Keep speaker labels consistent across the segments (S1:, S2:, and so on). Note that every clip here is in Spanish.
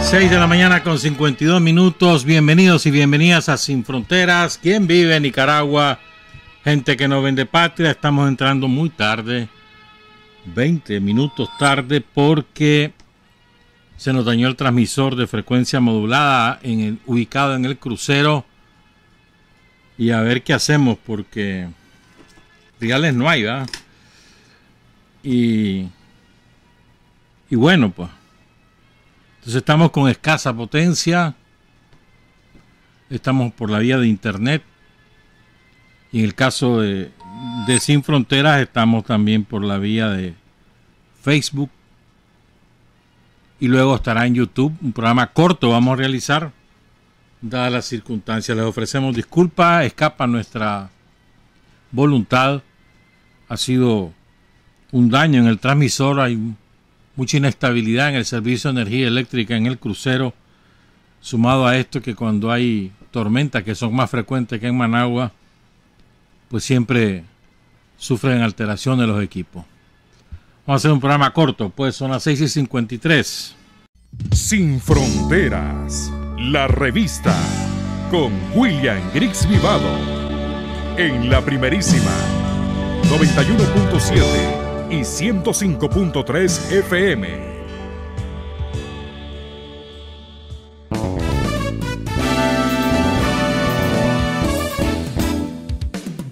S1: 6 de la mañana con 52 minutos. Bienvenidos y bienvenidas a Sin Fronteras. ¿Quién vive en Nicaragua? Gente que no vende patria. Estamos entrando muy tarde, 20 minutos tarde, porque se nos dañó el transmisor de frecuencia modulada ubicado en el crucero. Y a ver qué hacemos, porque reales no hay, ¿verdad? Y bueno, pues. Entonces estamos con escasa potencia, estamos por la vía de internet, y en el caso de Sin Fronteras estamos también por la vía de Facebook, y luego estará en YouTube un programa corto vamos a realizar, dadas las circunstancias. Les ofrecemos disculpas, escapa nuestra voluntad, ha sido un daño en el transmisor, hay mucha inestabilidad en el servicio de energía eléctrica en el crucero, sumado a esto que cuando hay tormentas que son más frecuentes que en Managua, pues siempre sufren alteraciones los equipos. Vamos a hacer un programa corto, pues son las 6:53.
S2: Sin Fronteras, la revista con William Griggs Vivado en la primerísima 91.7 y 105.3 FM.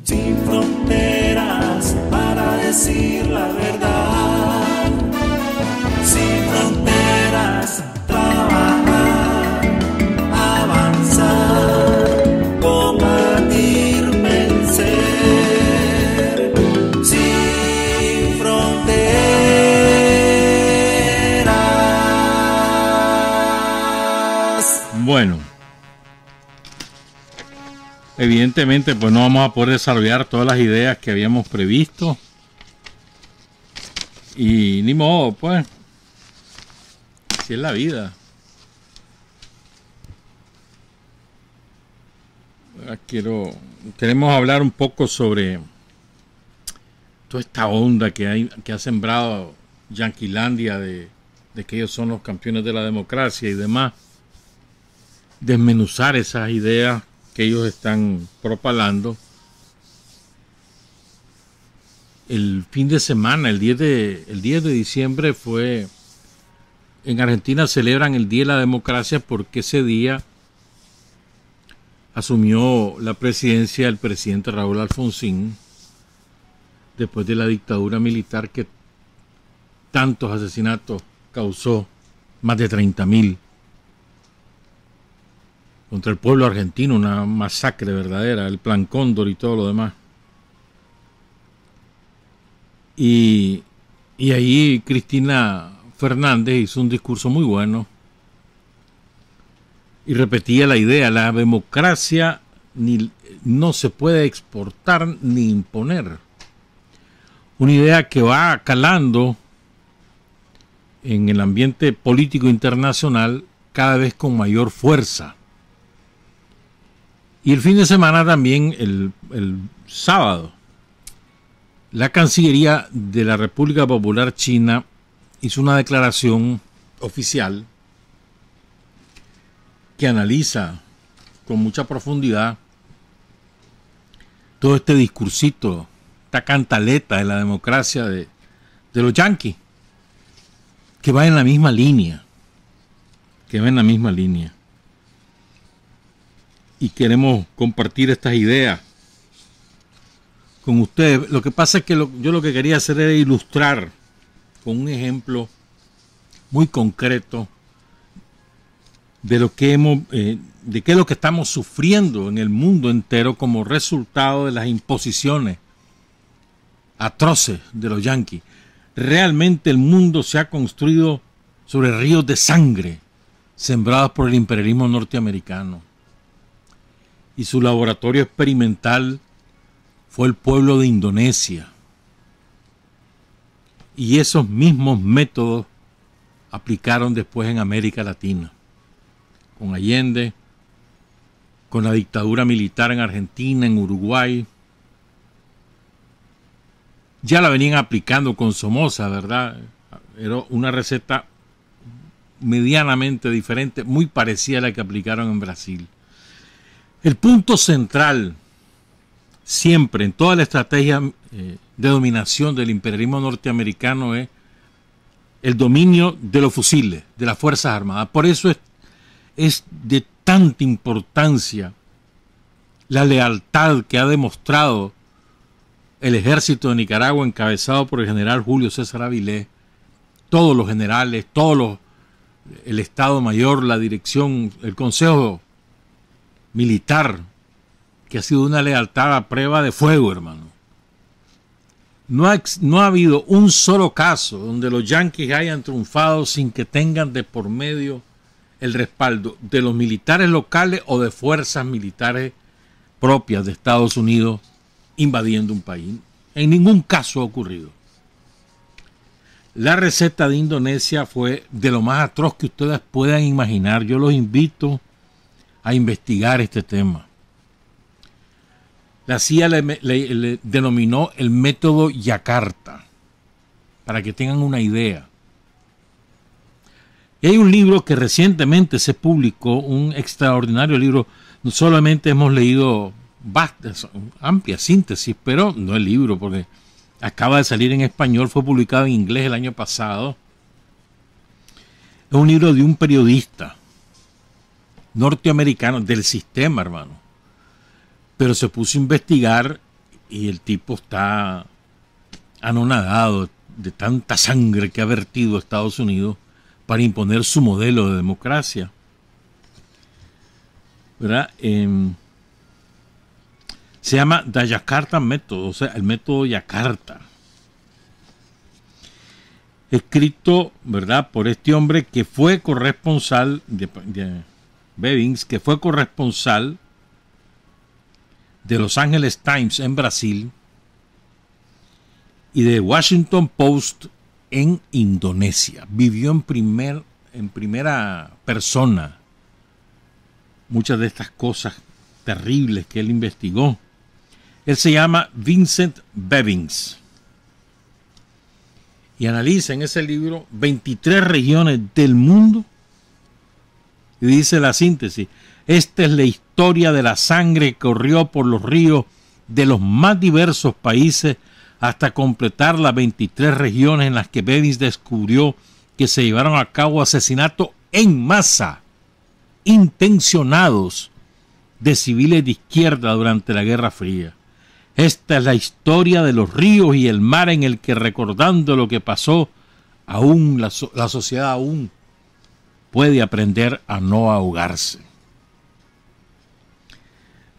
S3: Sin fronteras para decir la verdad. Sin fronteras, trabajar, avanzar, combatir, vencer. Sin fronteras.
S1: Bueno, evidentemente pues no vamos a poder desarrollar todas las ideas que habíamos previsto, y ni modo, pues así es la vida. Ahora queremos hablar un poco sobre toda esta onda que ha sembrado Yanquilandia de que ellos son los campeones de la democracia y demás. Desmenuzar esas ideas que ellos están propalando. El fin de semana, el 10 de diciembre fue, en Argentina celebran el Día de la Democracia porque ese día asumió la presidencia el presidente Raúl Alfonsín, después de la dictadura militar que tantos asesinatos causó, más de 30.000. Contra el pueblo argentino, una masacre verdadera, el Plan Cóndor y todo lo demás. Y ahí Cristina Fernández hizo un discurso muy bueno y repetía la idea: la democracia no se puede exportar ni imponer. Una idea que va calando en el ambiente político internacional cada vez con mayor fuerza. Y el fin de semana también, el sábado, la Cancillería de la República Popular China hizo una declaración oficial que analiza con mucha profundidad todo este discursito, esta cantaleta de la democracia de los yanquis, que va en la misma línea, y queremos compartir estas ideas con ustedes. Lo que pasa es que yo lo que quería hacer era ilustrar con un ejemplo muy concreto de lo que de qué es lo que estamos sufriendo en el mundo entero como resultado de las imposiciones atroces de los yanquis. Realmente el mundo se ha construido sobre ríos de sangre sembrados por el imperialismo norteamericano, y su laboratorio experimental fue el pueblo de Indonesia. Y esos mismos métodos aplicaron después en América Latina, con Allende, con la dictadura militar en Argentina, en Uruguay. Ya la venían aplicando con Somoza, ¿verdad? Era una receta medianamente diferente, muy parecida a la que aplicaron en Brasil. El punto central, siempre en toda la estrategia de dominación del imperialismo norteamericano, es el dominio de los fusiles, de las Fuerzas Armadas. Por eso es de tanta importancia la lealtad que ha demostrado el ejército de Nicaragua, encabezado por el general Julio César Avilés, todos los generales, el Estado Mayor, la dirección, el Consejo Militar, que ha sido una lealtad a prueba de fuego, hermano. No ha habido un solo caso donde los yanquis hayan triunfado sin que tengan de por medio el respaldo de los militares locales o de fuerzas militares propias de Estados Unidos invadiendo un país. En ningún caso ha ocurrido. La receta de Indonesia fue de lo más atroz que ustedes puedan imaginar. Yo los invito a investigar este tema. La CIA le denominó el método Yakarta, para que tengan una idea. Y hay un libro que recientemente se publicó, un extraordinario libro. No solamente hemos leído amplia síntesis, pero no el libro, porque acaba de salir en español, fue publicado en inglés el año pasado. Es un libro de un periodista norteamericano del sistema, hermano. Pero se puso a investigar y el tipo está anonadado de tanta sangre que ha vertido Estados Unidos para imponer su modelo de democracia, ¿verdad? Se llama The Yakarta Method, o sea, el método Yakarta. Escrito, ¿verdad?, por este hombre que fue corresponsal de Bevins, que fue corresponsal de Los Angeles Times en Brasil y de Washington Post en Indonesia. Vivió en primera persona muchas de estas cosas terribles que él investigó. Él se llama Vincent Bevins y analiza en ese libro 23 regiones del mundo y dice la síntesis: esta es la historia de la sangre que corrió por los ríos de los más diversos países hasta completar las 23 regiones en las que Bevins descubrió que se llevaron a cabo asesinatos en masa, intencionados, de civiles de izquierda durante la Guerra Fría. Esta es la historia de los ríos y el mar en el que, recordando lo que pasó, aún la sociedad aún puede aprender a no ahogarse.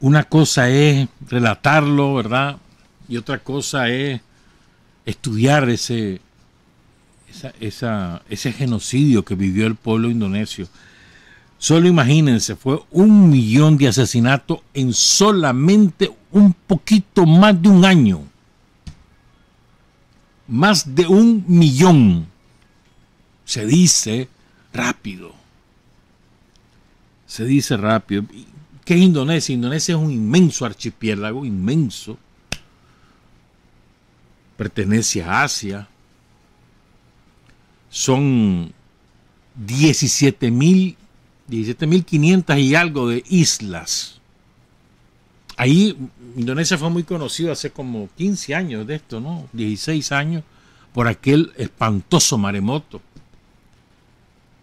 S1: Una cosa es relatarlo, ¿verdad? Y otra cosa es estudiar ese genocidio que vivió el pueblo indonesio. Solo imagínense, fue 1 millón de asesinatos en solamente un poquito más de un año. Más de 1 millón. Se dice rápido. Se dice rápido. ¿Qué es Indonesia? Indonesia es un inmenso archipiélago, inmenso. Pertenece a Asia. Son 17.500 y algo de islas. Ahí Indonesia fue muy conocido hace como 15 años de esto, ¿no? 16 años, por aquel espantoso maremoto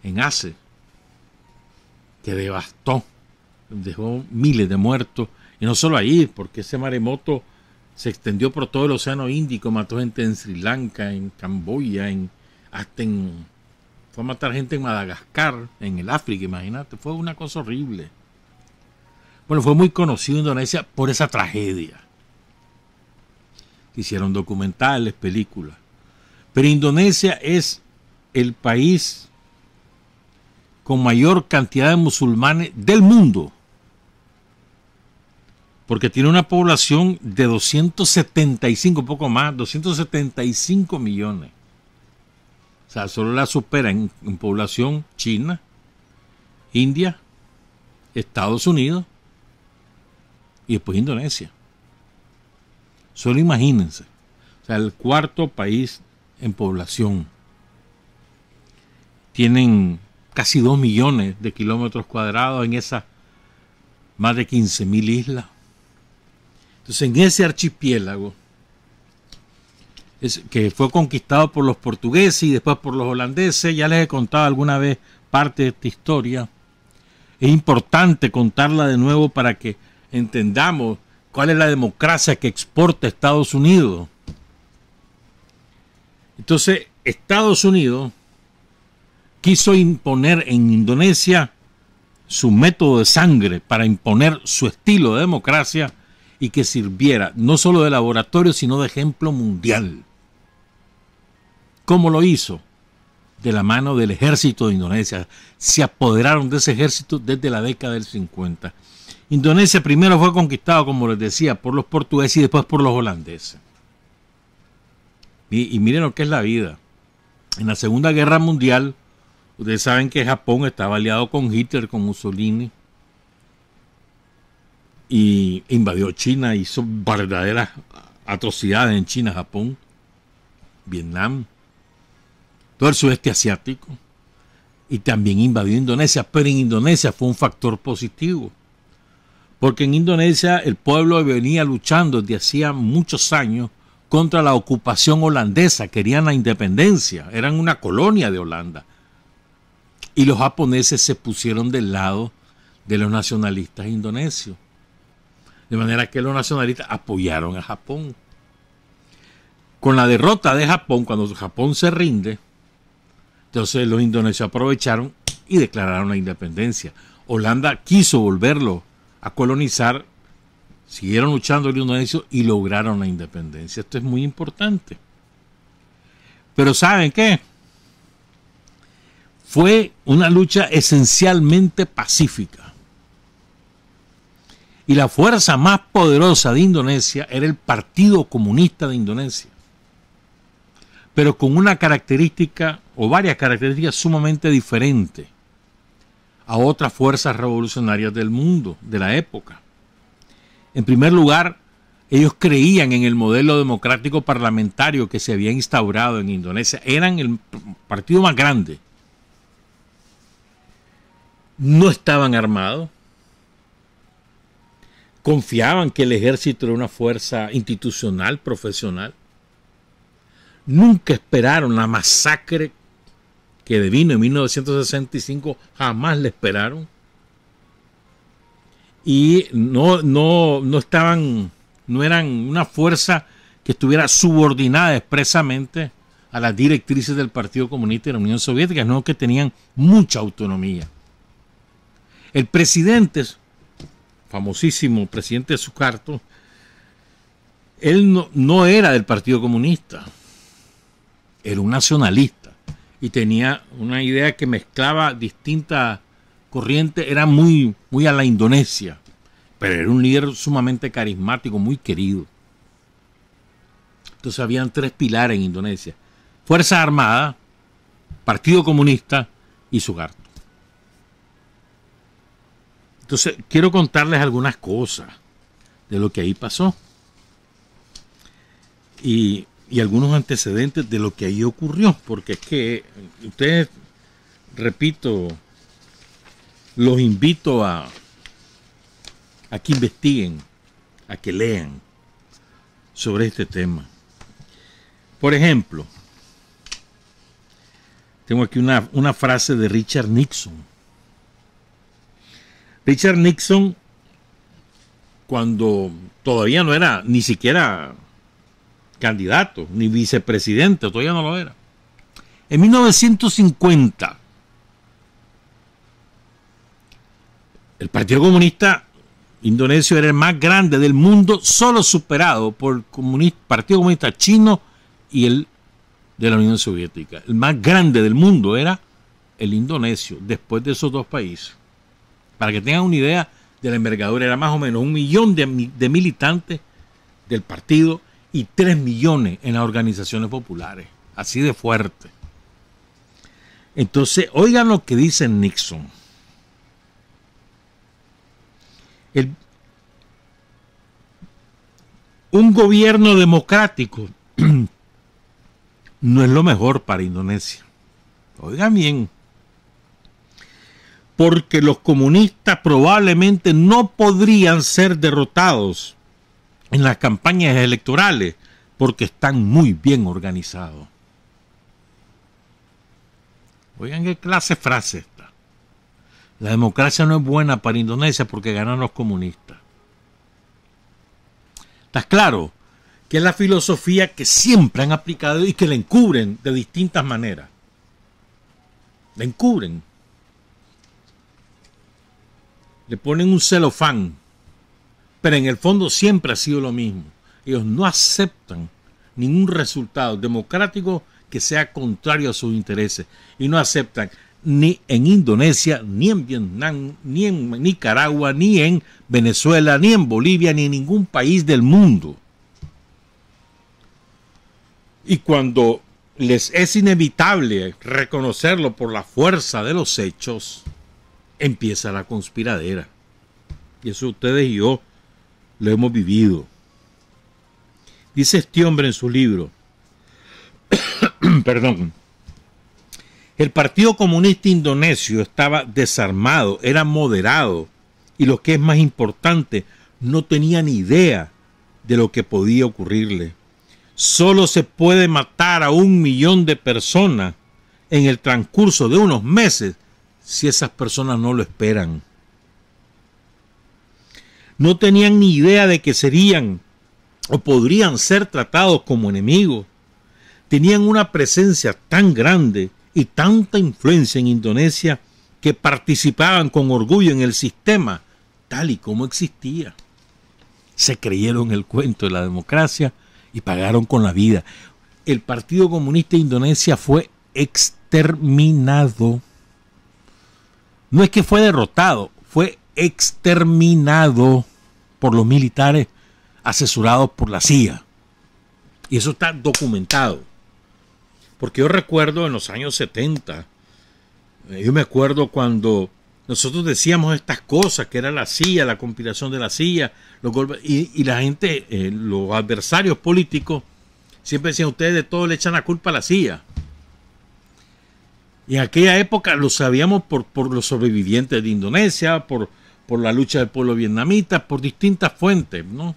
S1: en Aceh, que devastó, dejó miles de muertos. Y no solo ahí, porque ese maremoto se extendió por todo el Océano Índico, mató gente en Sri Lanka, en Camboya, fue a matar gente en Madagascar, en el África, imagínate, fue una cosa horrible. Bueno, fue muy conocido Indonesia por esa tragedia. Hicieron documentales, películas. Pero Indonesia es el país con mayor cantidad de musulmanes del mundo, porque tiene una población de 275, poco más, 275 millones. O sea, solo la supera en población China, India, Estados Unidos y después Indonesia. Solo imagínense. O sea, el 4º país en población. Tienen casi 2 millones de kilómetros cuadrados en esas más de 15.000 islas. Entonces, en ese archipiélago, que fue conquistado por los portugueses y después por los holandeses, ya les he contado alguna vez parte de esta historia. Es importante contarla de nuevo para que entendamos cuál es la democracia que exporta Estados Unidos. Entonces, Estados Unidos quiso imponer en Indonesia su método de sangre para imponer su estilo de democracia y que sirviera no solo de laboratorio, sino de ejemplo mundial. ¿Cómo lo hizo? De la mano del ejército de Indonesia. Se apoderaron de ese ejército desde la década del 50. Indonesia primero fue conquistado, como les decía, por los portugueses y después por los holandeses. Y miren lo que es la vida. En la Segunda Guerra Mundial, ustedes saben que Japón estaba aliado con Hitler, con Mussolini, y invadió China, hizo verdaderas atrocidades en China, Japón, Vietnam, todo el sudeste asiático, y también invadió Indonesia, pero en Indonesia fue un factor positivo, porque en Indonesia el pueblo venía luchando desde hacía muchos años contra la ocupación holandesa, querían la independencia, eran una colonia de Holanda, y los japoneses se pusieron del lado de los nacionalistas indonesios, de manera que los nacionalistas apoyaron a Japón. Con la derrota de Japón, cuando Japón se rinde, entonces los indonesios aprovecharon y declararon la independencia. Holanda quiso volverlo a colonizar, siguieron luchando los indonesios y lograron la independencia. Esto es muy importante. Pero ¿saben qué? Fue una lucha esencialmente pacífica. Y la fuerza más poderosa de Indonesia era el Partido Comunista de Indonesia. Pero con una característica o varias características sumamente diferentes a otras fuerzas revolucionarias del mundo, de la época. En primer lugar, ellos creían en el modelo democrático parlamentario que se había instaurado en Indonesia. Eran el partido más grande. No estaban armados. Confiaban que el ejército era una fuerza institucional, profesional. Nunca esperaron la masacre que devino en 1965, jamás la esperaron. Y no eran una fuerza que estuviera subordinada expresamente a las directrices del Partido Comunista y la Unión Soviética, sino que tenían mucha autonomía. El presidente, famosísimo presidente Sukarno, él no era del Partido Comunista, era un nacionalista y tenía una idea que mezclaba distintas corrientes, era muy a la Indonesia, pero era un líder sumamente carismático, muy querido. Entonces habían 3 pilares en Indonesia: Fuerzas Armadas, Partido Comunista y Sukarno. Entonces, quiero contarles algunas cosas de lo que ahí pasó y algunos antecedentes de lo que ahí ocurrió, porque es que ustedes, repito, los invito a que investiguen, a que lean sobre este tema. Por ejemplo, tengo aquí una frase de Richard Nixon. Richard Nixon, cuando todavía no era ni siquiera candidato, ni vicepresidente, todavía no lo era. En 1950, el Partido Comunista Indonesio era el más grande del mundo, solo superado por el Partido Comunista Chino y el de la Unión Soviética. El más grande del mundo era el indonesio, después de esos 2 países. Para que tengan una idea de la envergadura, era más o menos 1 millón de militantes del partido y 3 millones en las organizaciones populares. Así de fuerte. Entonces, oigan lo que dice Nixon. Un gobierno democrático no es lo mejor para Indonesia. Oigan bien. porque los comunistas probablemente no podrían ser derrotados en las campañas electorales porque están muy bien organizados. Oigan qué clase de frase esta. La democracia no es buena para Indonesia porque ganan los comunistas. ¿Estás claro? Que es la filosofía que siempre han aplicado y que la encubren de distintas maneras. La encubren. Le ponen un celofán. Pero en el fondo siempre ha sido lo mismo. Ellos no aceptan ningún resultado democrático que sea contrario a sus intereses. Y no aceptan ni en Indonesia, ni en Vietnam, ni en Nicaragua, ni en Venezuela, ni en Bolivia, ni en ningún país del mundo. Y cuando les es inevitable reconocerlo por la fuerza de los hechos, empieza la conspiradera. Y eso ustedes y yo lo hemos vivido. Dice este hombre en su libro, perdón, el Partido Comunista Indonesio estaba desarmado, era moderado y lo que es más importante, no tenía ni idea de lo que podía ocurrirle. Solo se puede matar a 1 millón de personas en el transcurso de unos meses si esas personas no lo esperan. No tenían ni idea de que serían o podrían ser tratados como enemigos. Tenían una presencia tan grande y tanta influencia en Indonesia que participaban con orgullo en el sistema tal y como existía. Se creyeron el cuento de la democracia y pagaron con la vida. El Partido Comunista de Indonesia fue exterminado. No es que fue derrotado, fue exterminado por los militares asesorados por la CIA. Y eso está documentado. Porque yo recuerdo en los años 70, yo me acuerdo cuando nosotros decíamos estas cosas, que era la CIA, la conspiración de la CIA, los golpes, y la gente, los adversarios políticos, siempre decían, ustedes de todo le echan la culpa a la CIA. Y en aquella época lo sabíamos por los sobrevivientes de Indonesia, por la lucha del pueblo vietnamita, por distintas fuentes, ¿no?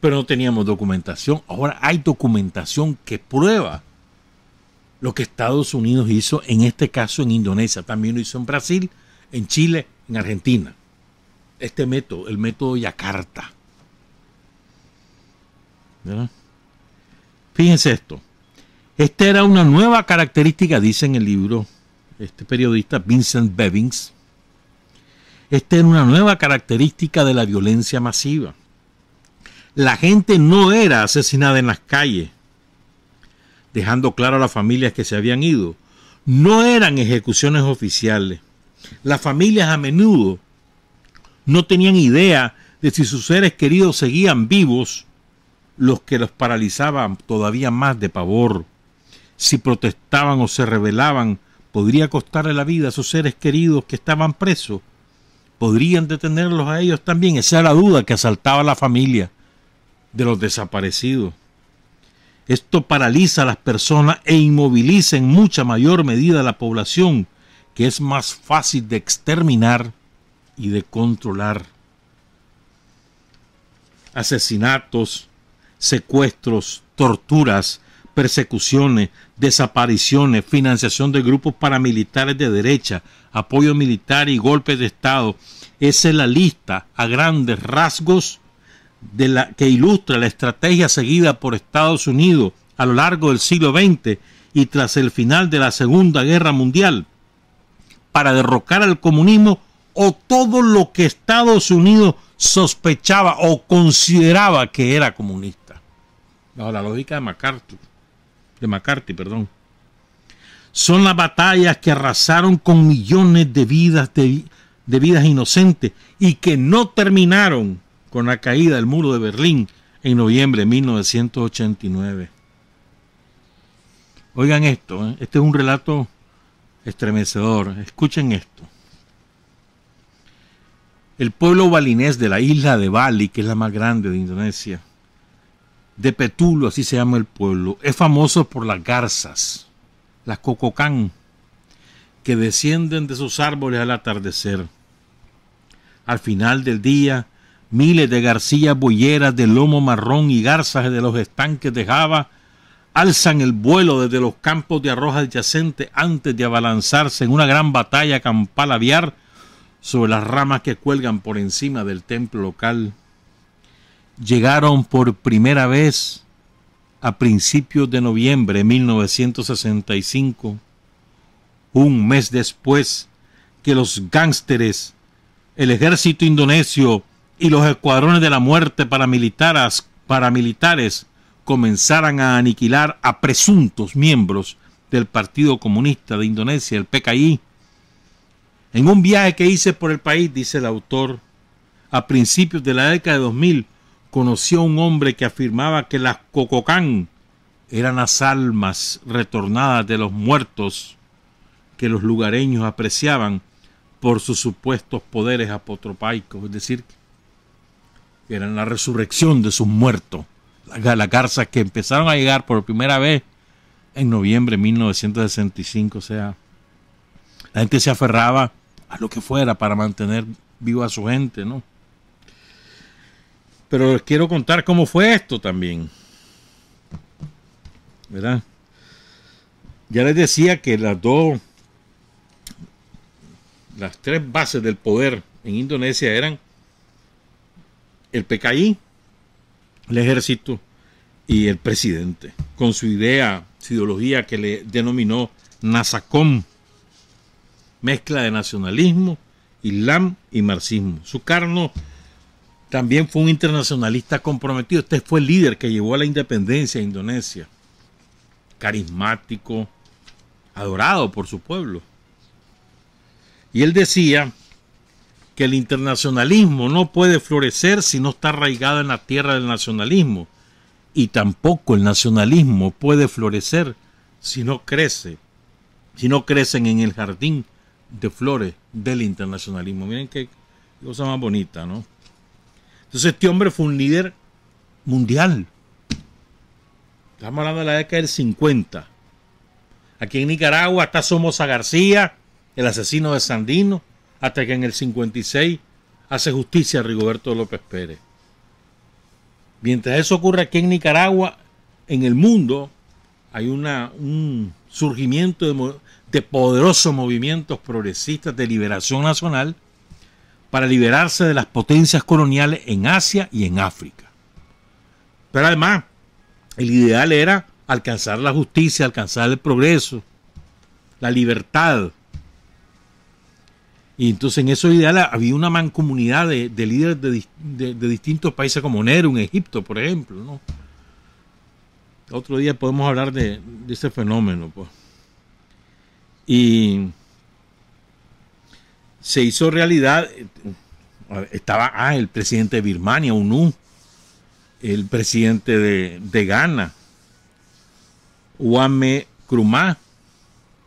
S1: Pero no teníamos documentación. Ahora hay documentación que prueba lo que Estados Unidos hizo, en este caso en Indonesia, también lo hizo en Brasil, en Chile, en Argentina. Este método, el método Yakarta. ¿Verdad? Fíjense esto. Esta era una nueva característica, dice en el libro este periodista Vincent Bevins. Esta era una nueva característica de la violencia masiva. La gente no era asesinada en las calles, dejando claro a las familias que se habían ido. No eran ejecuciones oficiales. Las familias a menudo no tenían idea de si sus seres queridos seguían vivos, los que los paralizaban todavía más de pavor. Si protestaban o se rebelaban, podría costarle la vida a sus seres queridos que estaban presos. ¿Podrían detenerlos a ellos también? Esa era la duda que asaltaba a la familia de los desaparecidos. Esto paraliza a las personas e inmoviliza en mucha mayor medida a la población, que es más fácil de exterminar y de controlar. Asesinatos, secuestros, torturas, persecuciones, desapariciones, financiación de grupos paramilitares de derecha, apoyo militar y golpes de Estado. Esa es la lista a grandes rasgos que ilustra la estrategia seguida por Estados Unidos a lo largo del siglo XX y tras el final de la Segunda Guerra Mundial para derrocar al comunismo o todo lo que Estados Unidos sospechaba o consideraba que era comunista. Bajo la lógica de McCarthy, Son las batallas que arrasaron con millones de vidas inocentes y que no terminaron con la caída del muro de Berlín en noviembre de 1989. Oigan esto, este es un relato estremecedor. Escuchen esto. El pueblo balinés de la isla de Bali, que es la más grande de Indonesia, de Petulo, así se llama el pueblo, es famoso por las garzas, las cococán, que descienden de sus árboles al atardecer. Al final del día, miles de garcillas boyeras de lomo marrón y garzas de los estanques de Java alzan el vuelo desde los campos de arroz adyacentes antes de abalanzarse en una gran batalla campal aviar sobre las ramas que cuelgan por encima del templo local. Llegaron por primera vez a principios de noviembre de 1965, un mes después que los gángsteres, el ejército indonesio y los escuadrones de la muerte paramilitares comenzaran a aniquilar a presuntos miembros del Partido Comunista de Indonesia, el PKI. En un viaje que hice por el país, dice el autor, a principios de la década de 2000, conoció a un hombre que afirmaba que las Kokokán eran las almas retornadas de los muertos que los lugareños apreciaban por sus supuestos poderes apotropaicos, es decir, que eran la resurrección de sus muertos, las garzas que empezaron a llegar por primera vez en noviembre de 1965. O sea, la gente se aferraba a lo que fuera para mantener viva a su gente, ¿no? Pero les quiero contar cómo fue esto también, ¿verdad? Ya les decía que las tres bases del poder en Indonesia eran el PKI, el ejército y el presidente, con su ideología que le denominó Nasakom, mezcla de nacionalismo, islam y marxismo. Sukarno también fue un internacionalista comprometido. Este fue el líder que llevó a la independencia de Indonesia, carismático, adorado por su pueblo. Y él decía que el internacionalismo no puede florecer si no está arraigado en la tierra del nacionalismo, y tampoco el nacionalismo puede florecer si no crecen en el jardín de flores del internacionalismo. Miren qué cosa más bonita, ¿no? Entonces este hombre fue un líder mundial. Estamos hablando de la década del 50. Aquí en Nicaragua está Somoza García, el asesino de Sandino, hasta que en el 56 hace justicia a Rigoberto López Pérez. Mientras eso ocurre aquí en Nicaragua, en el mundo hay un surgimiento de poderosos movimientos progresistas de liberación nacional para liberarse de las potencias coloniales en Asia y en África. Pero además, el ideal era alcanzar la justicia, alcanzar el progreso, la libertad. Y entonces en esos ideales había una mancomunidad de líderes de distintos países como Nehru en Egipto, por ejemplo, ¿no? Otro día podemos hablar de ese fenómeno, pues. Y se hizo realidad. Estaba el presidente de Birmania, UNU, el presidente de Ghana, Kwame Nkrumah,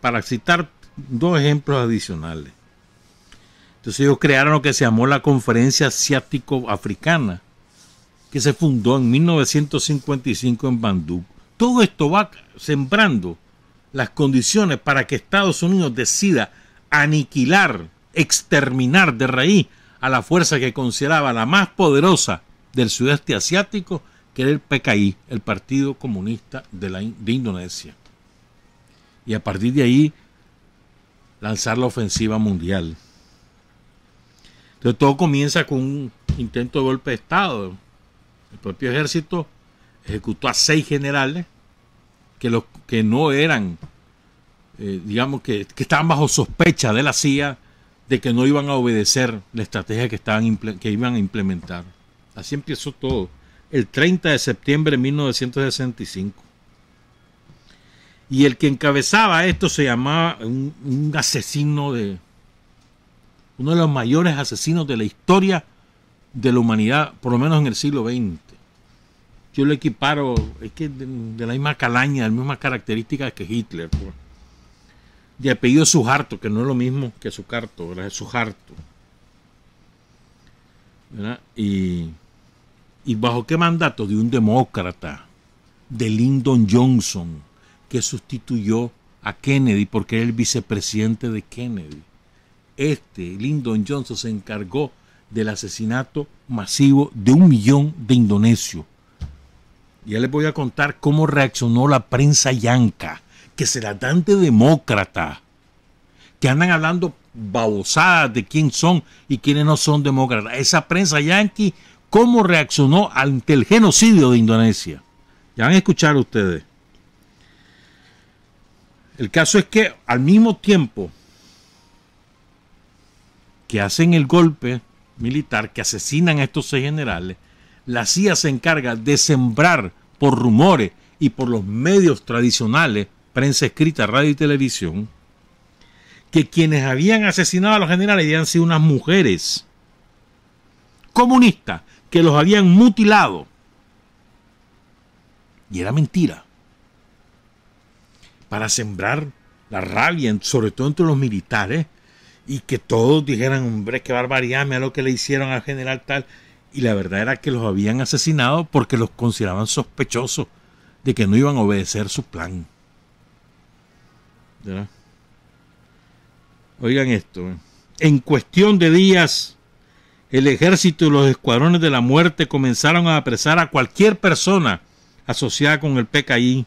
S1: para citar dos ejemplos adicionales. Entonces ellos crearon lo que se llamó la Conferencia Asiático-Africana, que se fundó en 1955 en Bandung. Todo esto va sembrando las condiciones para que Estados Unidos decida aniquilar, exterminar de raíz a la fuerza que consideraba la más poderosa del sudeste asiático, que era el PKI, el Partido Comunista de Indonesia. Y a partir de ahí lanzar la ofensiva mundial. Entonces todo comienza con un intento de golpe de Estado. El propio ejército ejecutó a 6 generales que no eran, digamos que estaban bajo sospecha de la CIA de que no iban a obedecer la estrategia que iban a implementar. Así empezó todo, el 30 de septiembre de 1965. Y el que encabezaba esto se llamaba un asesino uno de los mayores asesinos de la historia de la humanidad, por lo menos en el siglo XX. Yo lo equiparo, es que de la misma calaña, de las mismas características que Hitler, pues. De apellido Suharto, que no es lo mismo que Sukarno, ¿verdad? Es Suharto, ¿verdad? Y bajo qué mandato de un demócrata, de Lyndon Johnson, que sustituyó a Kennedy porque era el vicepresidente de Kennedy. Lyndon Johnson, se encargó del asesinato masivo de 1 millón de indonesios. Ya les voy a contar cómo reaccionó la prensa yanca, que se la dan de demócrata, que andan hablando babosadas de quién son y quiénes no son demócratas. Esa prensa yanqui, cómo reaccionó ante el genocidio de Indonesia. Ya van a escuchar ustedes. El caso es que al mismo tiempo que hacen el golpe militar, que asesinan a estos 6 generales, la CIA se encarga de sembrar por rumores y por los medios tradicionales, prensa escrita, radio y televisión, que quienes habían asesinado a los generales habían sido unas mujeres comunistas que los habían mutilado. Y era mentira. Para sembrar la rabia, sobre todo entre los militares, y que todos dijeran, hombre, qué barbaridad, mira lo que le hicieron al general tal. Y la verdad era que los habían asesinado porque los consideraban sospechosos de que no iban a obedecer su plan. ¿Verdad? Oigan esto. En cuestión de días, el ejército y los escuadrones de la muerte comenzaron a apresar a cualquier persona asociada con el PKI.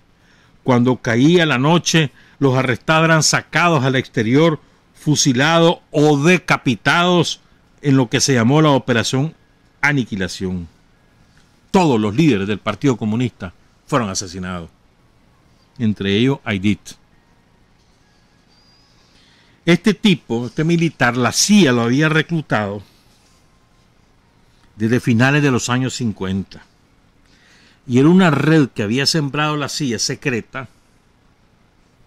S1: Cuando caía la noche, los arrestados eran sacados al exterior, fusilados o decapitados en lo que se llamó la Operación Aniquilación. Todos los líderes del Partido Comunista fueron asesinados, entre ellos Aidit. Este militar, la CIA lo había reclutado desde finales de los años 50. Y era una red que había sembrado la CIA secreta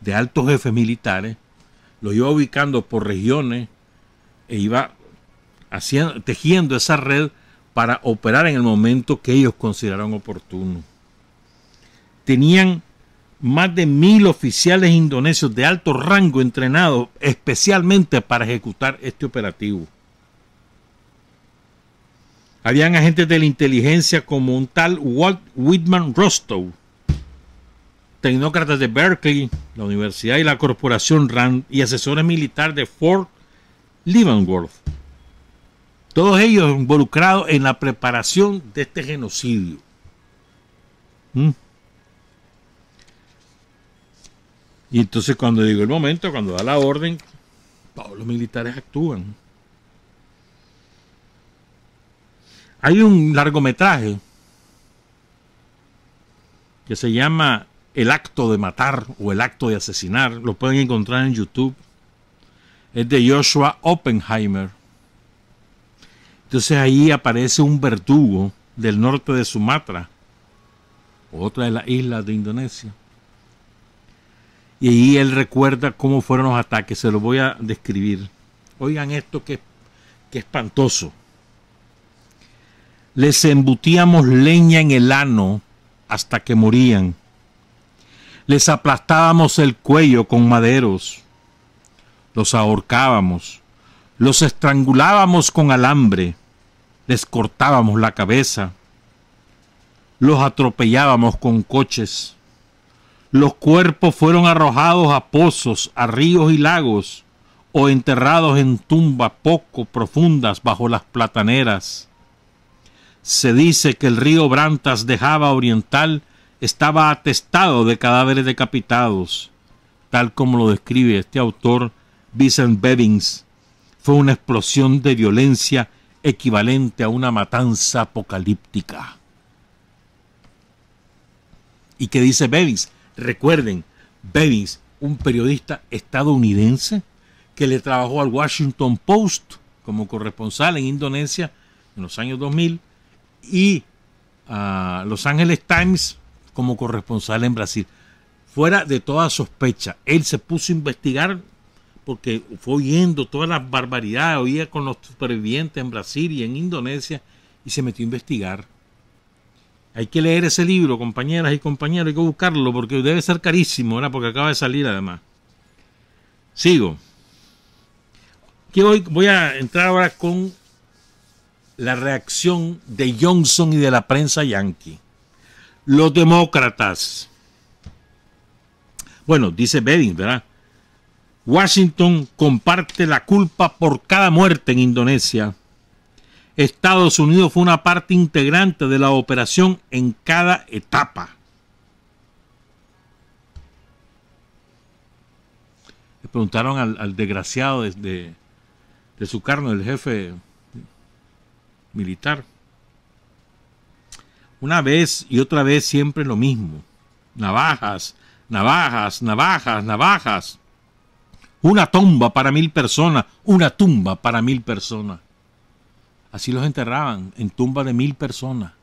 S1: de altos jefes militares, lo iba ubicando por regiones e iba tejiendo esa red para operar en el momento que ellos consideraron oportuno. Tenían más de 1000 oficiales indonesios de alto rango entrenados especialmente para ejecutar este operativo. Habían agentes de la inteligencia como un tal Walt Whitman Rostow, tecnócratas de Berkeley, la universidad y la corporación Rand, y asesores militares de Fort Leavenworth. Todos ellos involucrados en la preparación de este genocidio. Y entonces cuando llegó el momento, cuando da la orden, todos los militares actúan. Hay un largometraje que se llama El acto de matar o El acto de asesinar. Lo pueden encontrar en YouTube. Es de Joshua Oppenheimer. Entonces ahí aparece un verdugo del norte de Sumatra, otra de las islas de Indonesia. Y ahí él recuerda cómo fueron los ataques. Se los voy a describir. Oigan esto que espantoso. Les embutíamos leña en el ano hasta que morían. Les aplastábamos el cuello con maderos. Los ahorcábamos. Los estrangulábamos con alambre. Les cortábamos la cabeza. Los atropellábamos con coches. Los cuerpos fueron arrojados a pozos, a ríos y lagos, o enterrados en tumbas poco profundas bajo las plataneras. Se dice que el río Brantas de Java Oriental estaba atestado de cadáveres decapitados, tal como lo describe este autor Vincent Bevins. Fue una explosión de violencia equivalente a una matanza apocalíptica. ¿Y qué dice Bevins? Recuerden, Bevins, un periodista estadounidense que le trabajó al Washington Post como corresponsal en Indonesia en los años 2000 y a Los Angeles Times como corresponsal en Brasil. Fuera de toda sospecha, él se puso a investigar porque fue oyendo todas las barbaridades, oía con los supervivientes en Brasil y en Indonesia y se metió a investigar. Hay que leer ese libro, compañeras y compañeros, hay que buscarlo porque debe ser carísimo, ¿verdad? Porque acaba de salir además. Sigo. Aquí voy a entrar ahora con la reacción de Johnson y de la prensa yanqui. Los demócratas, Bueno, dice Bedin, ¿verdad? Washington comparte la culpa por cada muerte en Indonesia. Estados Unidos fue una parte integrante de la operación en cada etapa. Le preguntaron al desgraciado de Sukarno, el jefe militar. Una vez y otra vez siempre lo mismo. Navajas, navajas, navajas, navajas. Una tumba para 1000 personas, una tumba para 1000 personas. Así los enterraban, en tumbas de 1000 personas.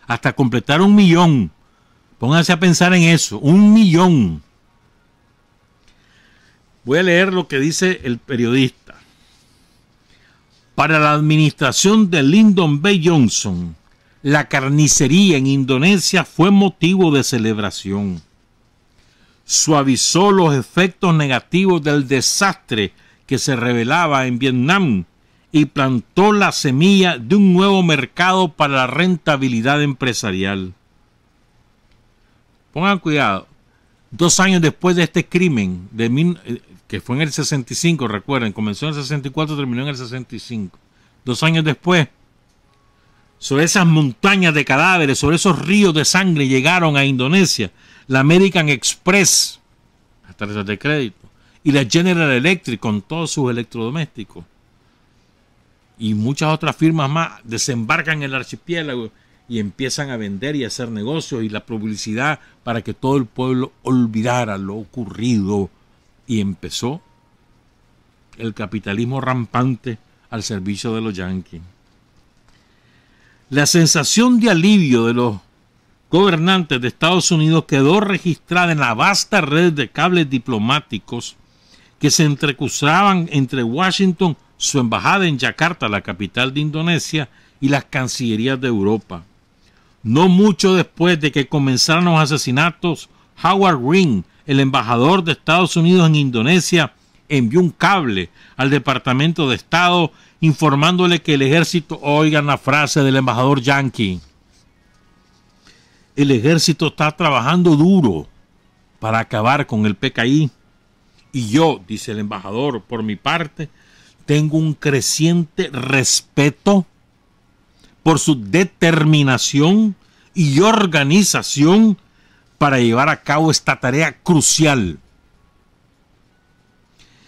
S1: Hasta completar 1 millón. Pónganse a pensar en eso, 1 millón. Voy a leer lo que dice el periodista. Para la administración de Lyndon B. Johnson, la carnicería en Indonesia fue motivo de celebración. Suavizó los efectos negativos del desastre que se revelaba en Vietnam y plantó la semilla de un nuevo mercado para la rentabilidad empresarial. Pongan cuidado, 2 años después de este crimen, que fue en el 65, recuerden, comenzó en el 64, terminó en el 65. 2 años después, sobre esas montañas de cadáveres, sobre esos ríos de sangre llegaron a Indonesia la American Express, las tarjetas de crédito, y la General Electric con todos sus electrodomésticos. Y muchas otras firmas más desembarcan en el archipiélago y empiezan a vender y a hacer negocios y la publicidad para que todo el pueblo olvidara lo ocurrido. Y empezó el capitalismo rampante al servicio de los yanquis. La sensación de alivio de los gobernantes de Estados Unidos quedó registrada en la vasta red de cables diplomáticos que se entrecruzaban entre Washington, su embajada en Yakarta, la capital de Indonesia, y las cancillerías de Europa. No mucho después de que comenzaran los asesinatos, Howard Green, el embajador de Estados Unidos en Indonesia, envió un cable al Departamento de Estado informándole que el ejército, oigan la frase del embajador yanqui, el ejército está trabajando duro para acabar con el PKI y yo, dice el embajador, por mi parte, tengo un creciente respeto por su determinación y organización para llevar a cabo esta tarea crucial.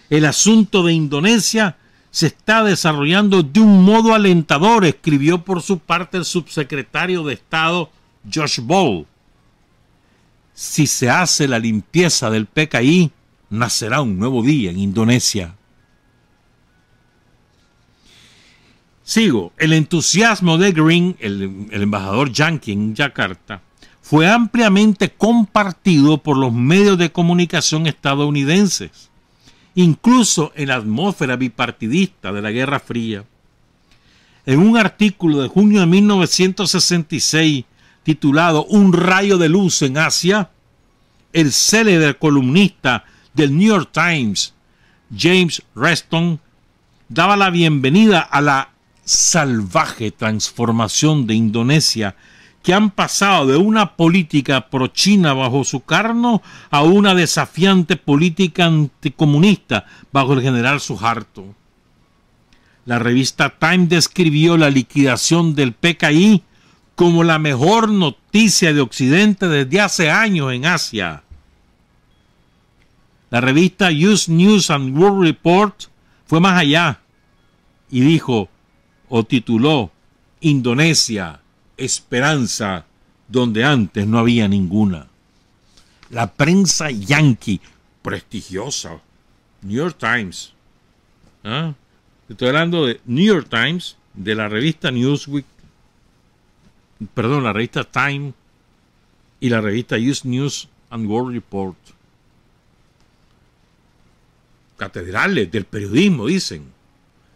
S1: El asunto de Indonesia se está desarrollando de un modo alentador, escribió por su parte el subsecretario de Estado Josh Ball. Si se hace la limpieza del PKI, nacerá un nuevo día en Indonesia. Sigo. El entusiasmo de Green, el embajador yanqui en Yakarta, fue ampliamente compartido por los medios de comunicación estadounidenses, incluso en la atmósfera bipartidista de la Guerra Fría. En un artículo de junio de 1966 titulado Un rayo de luz en Asia, el célebre columnista del New York Times, James Reston, daba la bienvenida a la salvaje transformación de Indonesia, que han pasado de una política pro-china bajo Sukarno a una desafiante política anticomunista bajo el general Suharto. La revista Time describió la liquidación del PKI como la mejor noticia de Occidente desde hace años en Asia. La revista US News and World Report fue más allá y dijo, o tituló, Indonesia, esperanza donde antes no había ninguna. La prensa yanqui, prestigiosa, New York Times. Estoy hablando de New York Times, de la revista Newsweek, perdón, la revista Time y la revista US News and World Report. Catedrales del periodismo, dicen.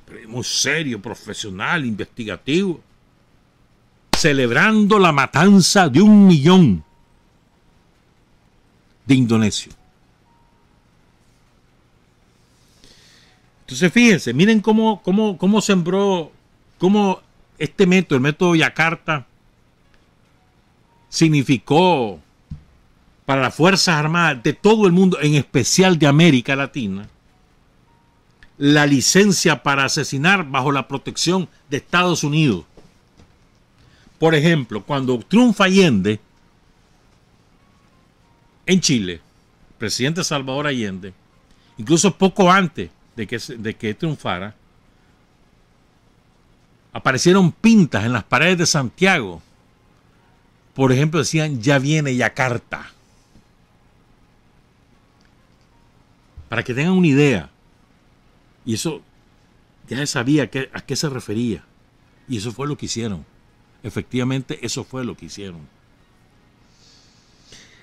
S1: Periodismo serio, profesional, investigativo. Celebrando la matanza de 1 millón de indonesios. Entonces fíjense, miren cómo sembró, cómo este método, el método Yakarta, significó para las Fuerzas Armadas de todo el mundo, en especial de América Latina, la licencia para asesinar bajo la protección de Estados Unidos. Por ejemplo, cuando triunfa Allende en Chile, el presidente Salvador Allende, incluso poco antes de que triunfara, aparecieron pintas en las paredes de Santiago. Por ejemplo, decían: ya viene Yakarta. Para que tengan una idea. Y eso ya se sabía a qué se refería. Y eso fue lo que hicieron. Efectivamente, eso fue lo que hicieron.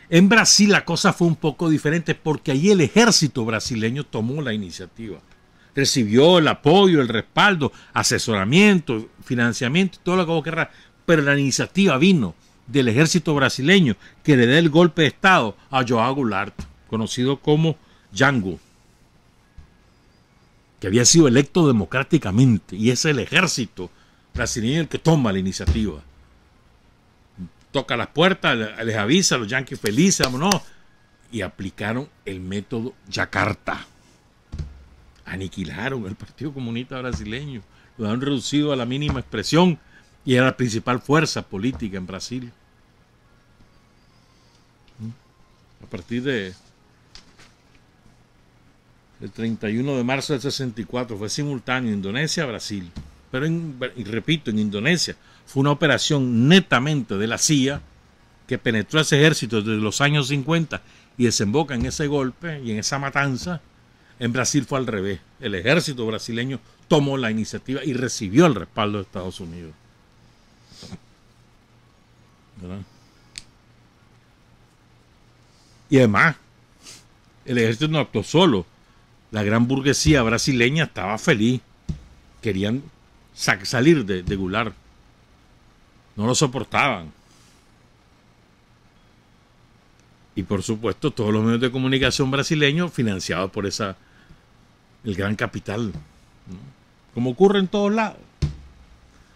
S1: En Brasil la cosa fue un poco diferente porque allí el ejército brasileño tomó la iniciativa. Recibió el apoyo, el respaldo, asesoramiento, financiamiento, todo lo que vos querrás. Pero la iniciativa vino del ejército brasileño, que le da el golpe de estado a João Goulart, conocido como Jango, que había sido electo democráticamente, y es el ejército brasileño el que toma la iniciativa. Toca las puertas, les avisa, los yanquis felices, vámonos, y aplicaron el método Yakarta. Aniquilaron el Partido Comunista Brasileño, lo han reducido a la mínima expresión, y era la principal fuerza política en Brasil. A partir del 31 de marzo del 64 fue simultáneo Indonesia-Brasil. Pero, y repito, en Indonesia fue una operación netamente de la CIA que penetró ese ejército desde los años 50 y desemboca en ese golpe y en esa matanza. En Brasil fue al revés. El ejército brasileño tomó la iniciativa y recibió el respaldo de Estados Unidos. ¿Verdad? Y además, el ejército no actuó solo. La gran burguesía brasileña estaba feliz. Querían salir de Goulart. No lo soportaban. Y por supuesto, todos los medios de comunicación brasileños financiados por el gran capital, ¿no? Como ocurre en todos lados.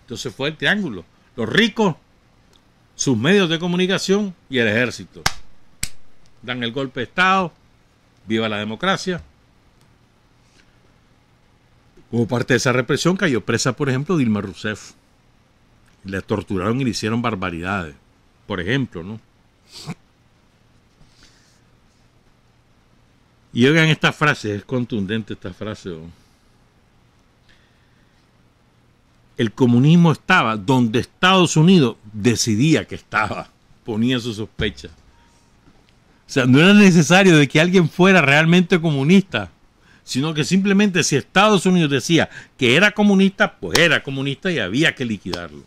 S1: Entonces fue el triángulo. Los ricos, sus medios de comunicación y el ejército. Dan el golpe de estado. Viva la democracia. Como parte de esa represión cayó presa, por ejemplo, Dilma Rousseff. Le torturaron y le hicieron barbaridades. Por ejemplo, ¿no? Y oigan esta frase, es contundente esta frase, ¿no? El comunismo estaba donde Estados Unidos decidía que estaba, ponía su sospecha. O sea, no era necesario de que alguien fuera realmente comunista, sino que simplemente si Estados Unidos decía que era comunista, pues era comunista y había que liquidarlo.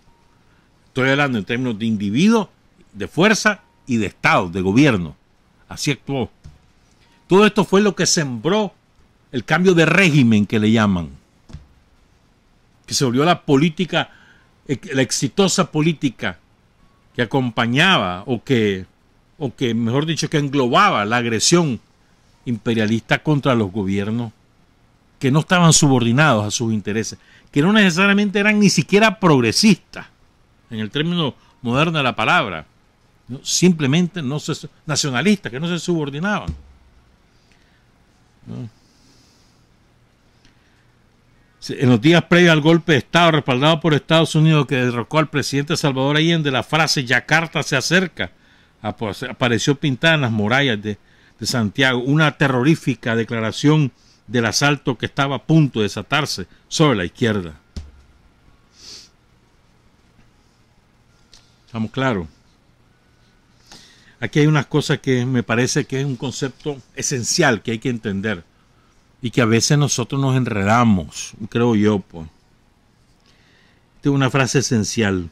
S1: Estoy hablando en términos de individuo, de fuerza y de Estado, de gobierno. Así actuó. Todo esto fue lo que sembró el cambio de régimen que le llaman, que se volvió la política, la exitosa política que acompañaba o que mejor dicho, que englobaba la agresión imperialista contra los gobiernos que no estaban subordinados a sus intereses, que no necesariamente eran ni siquiera progresistas, en el término moderno de la palabra, ¿no? Simplemente nacionalistas, que no se subordinaban, ¿no? En los días previos al golpe de Estado respaldado por Estados Unidos que derrocó al presidente Salvador Allende, la frase Yakarta se acerca apareció pintada en las murallas de Santiago, una terrorífica declaración del asalto que estaba a punto de desatarse sobre la izquierda. ¿Estamos claros? Aquí hay unas cosas que me parece que es un concepto esencial que hay que entender y que a veces nosotros nos enredamos, creo yo, pues. Esta es una frase esencial,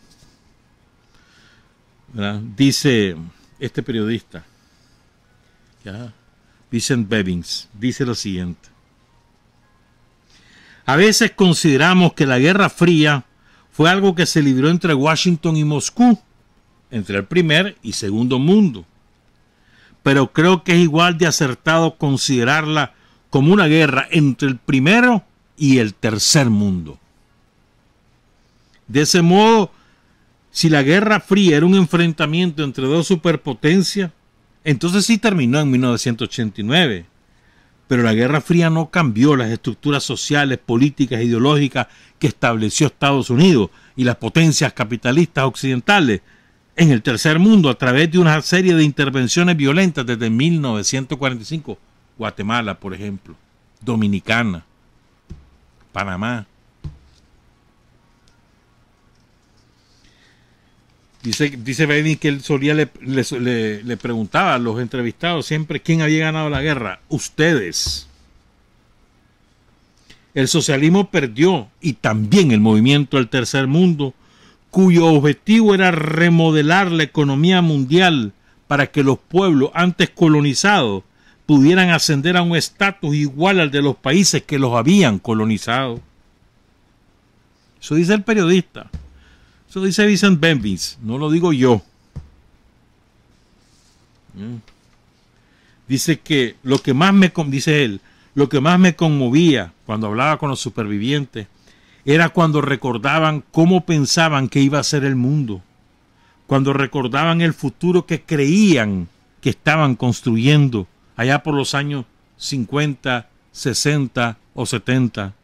S1: ¿verdad? Dice este periodista, ¿ya? Vincent Bevins, dice lo siguiente: a veces consideramos que la Guerra Fría fue algo que se libró entre Washington y Moscú, entre el primer y segundo mundo, pero creo que es igual de acertado considerarla como una guerra entre el primero y el tercer mundo. De ese modo, si la Guerra Fría era un enfrentamiento entre dos superpotencias, Entonces sí terminó en 1989. Pero la Guerra Fría no cambió las estructuras sociales, políticas, ideológicas que estableció Estados Unidos y las potencias capitalistas occidentales en el tercer mundo a través de una serie de intervenciones violentas desde 1945. Guatemala, por ejemplo, Dominicana, Panamá. Dice Bevin que él solía le preguntaba a los entrevistados siempre quién había ganado la guerra. Ustedes. El socialismo perdió, y también el movimiento del tercer mundo, cuyo objetivo era remodelar la economía mundial para que los pueblos antes colonizados pudieran ascender a un estatus igual al de los países que los habían colonizado. Eso dice el periodista. Eso dice Vincent Bembis, no lo digo yo. Dice que lo que más me conmovía cuando hablaba con los supervivientes era cuando recordaban cómo pensaban que iba a ser el mundo, cuando recordaban el futuro que creían que estaban construyendo allá por los años 50, 60 o 70.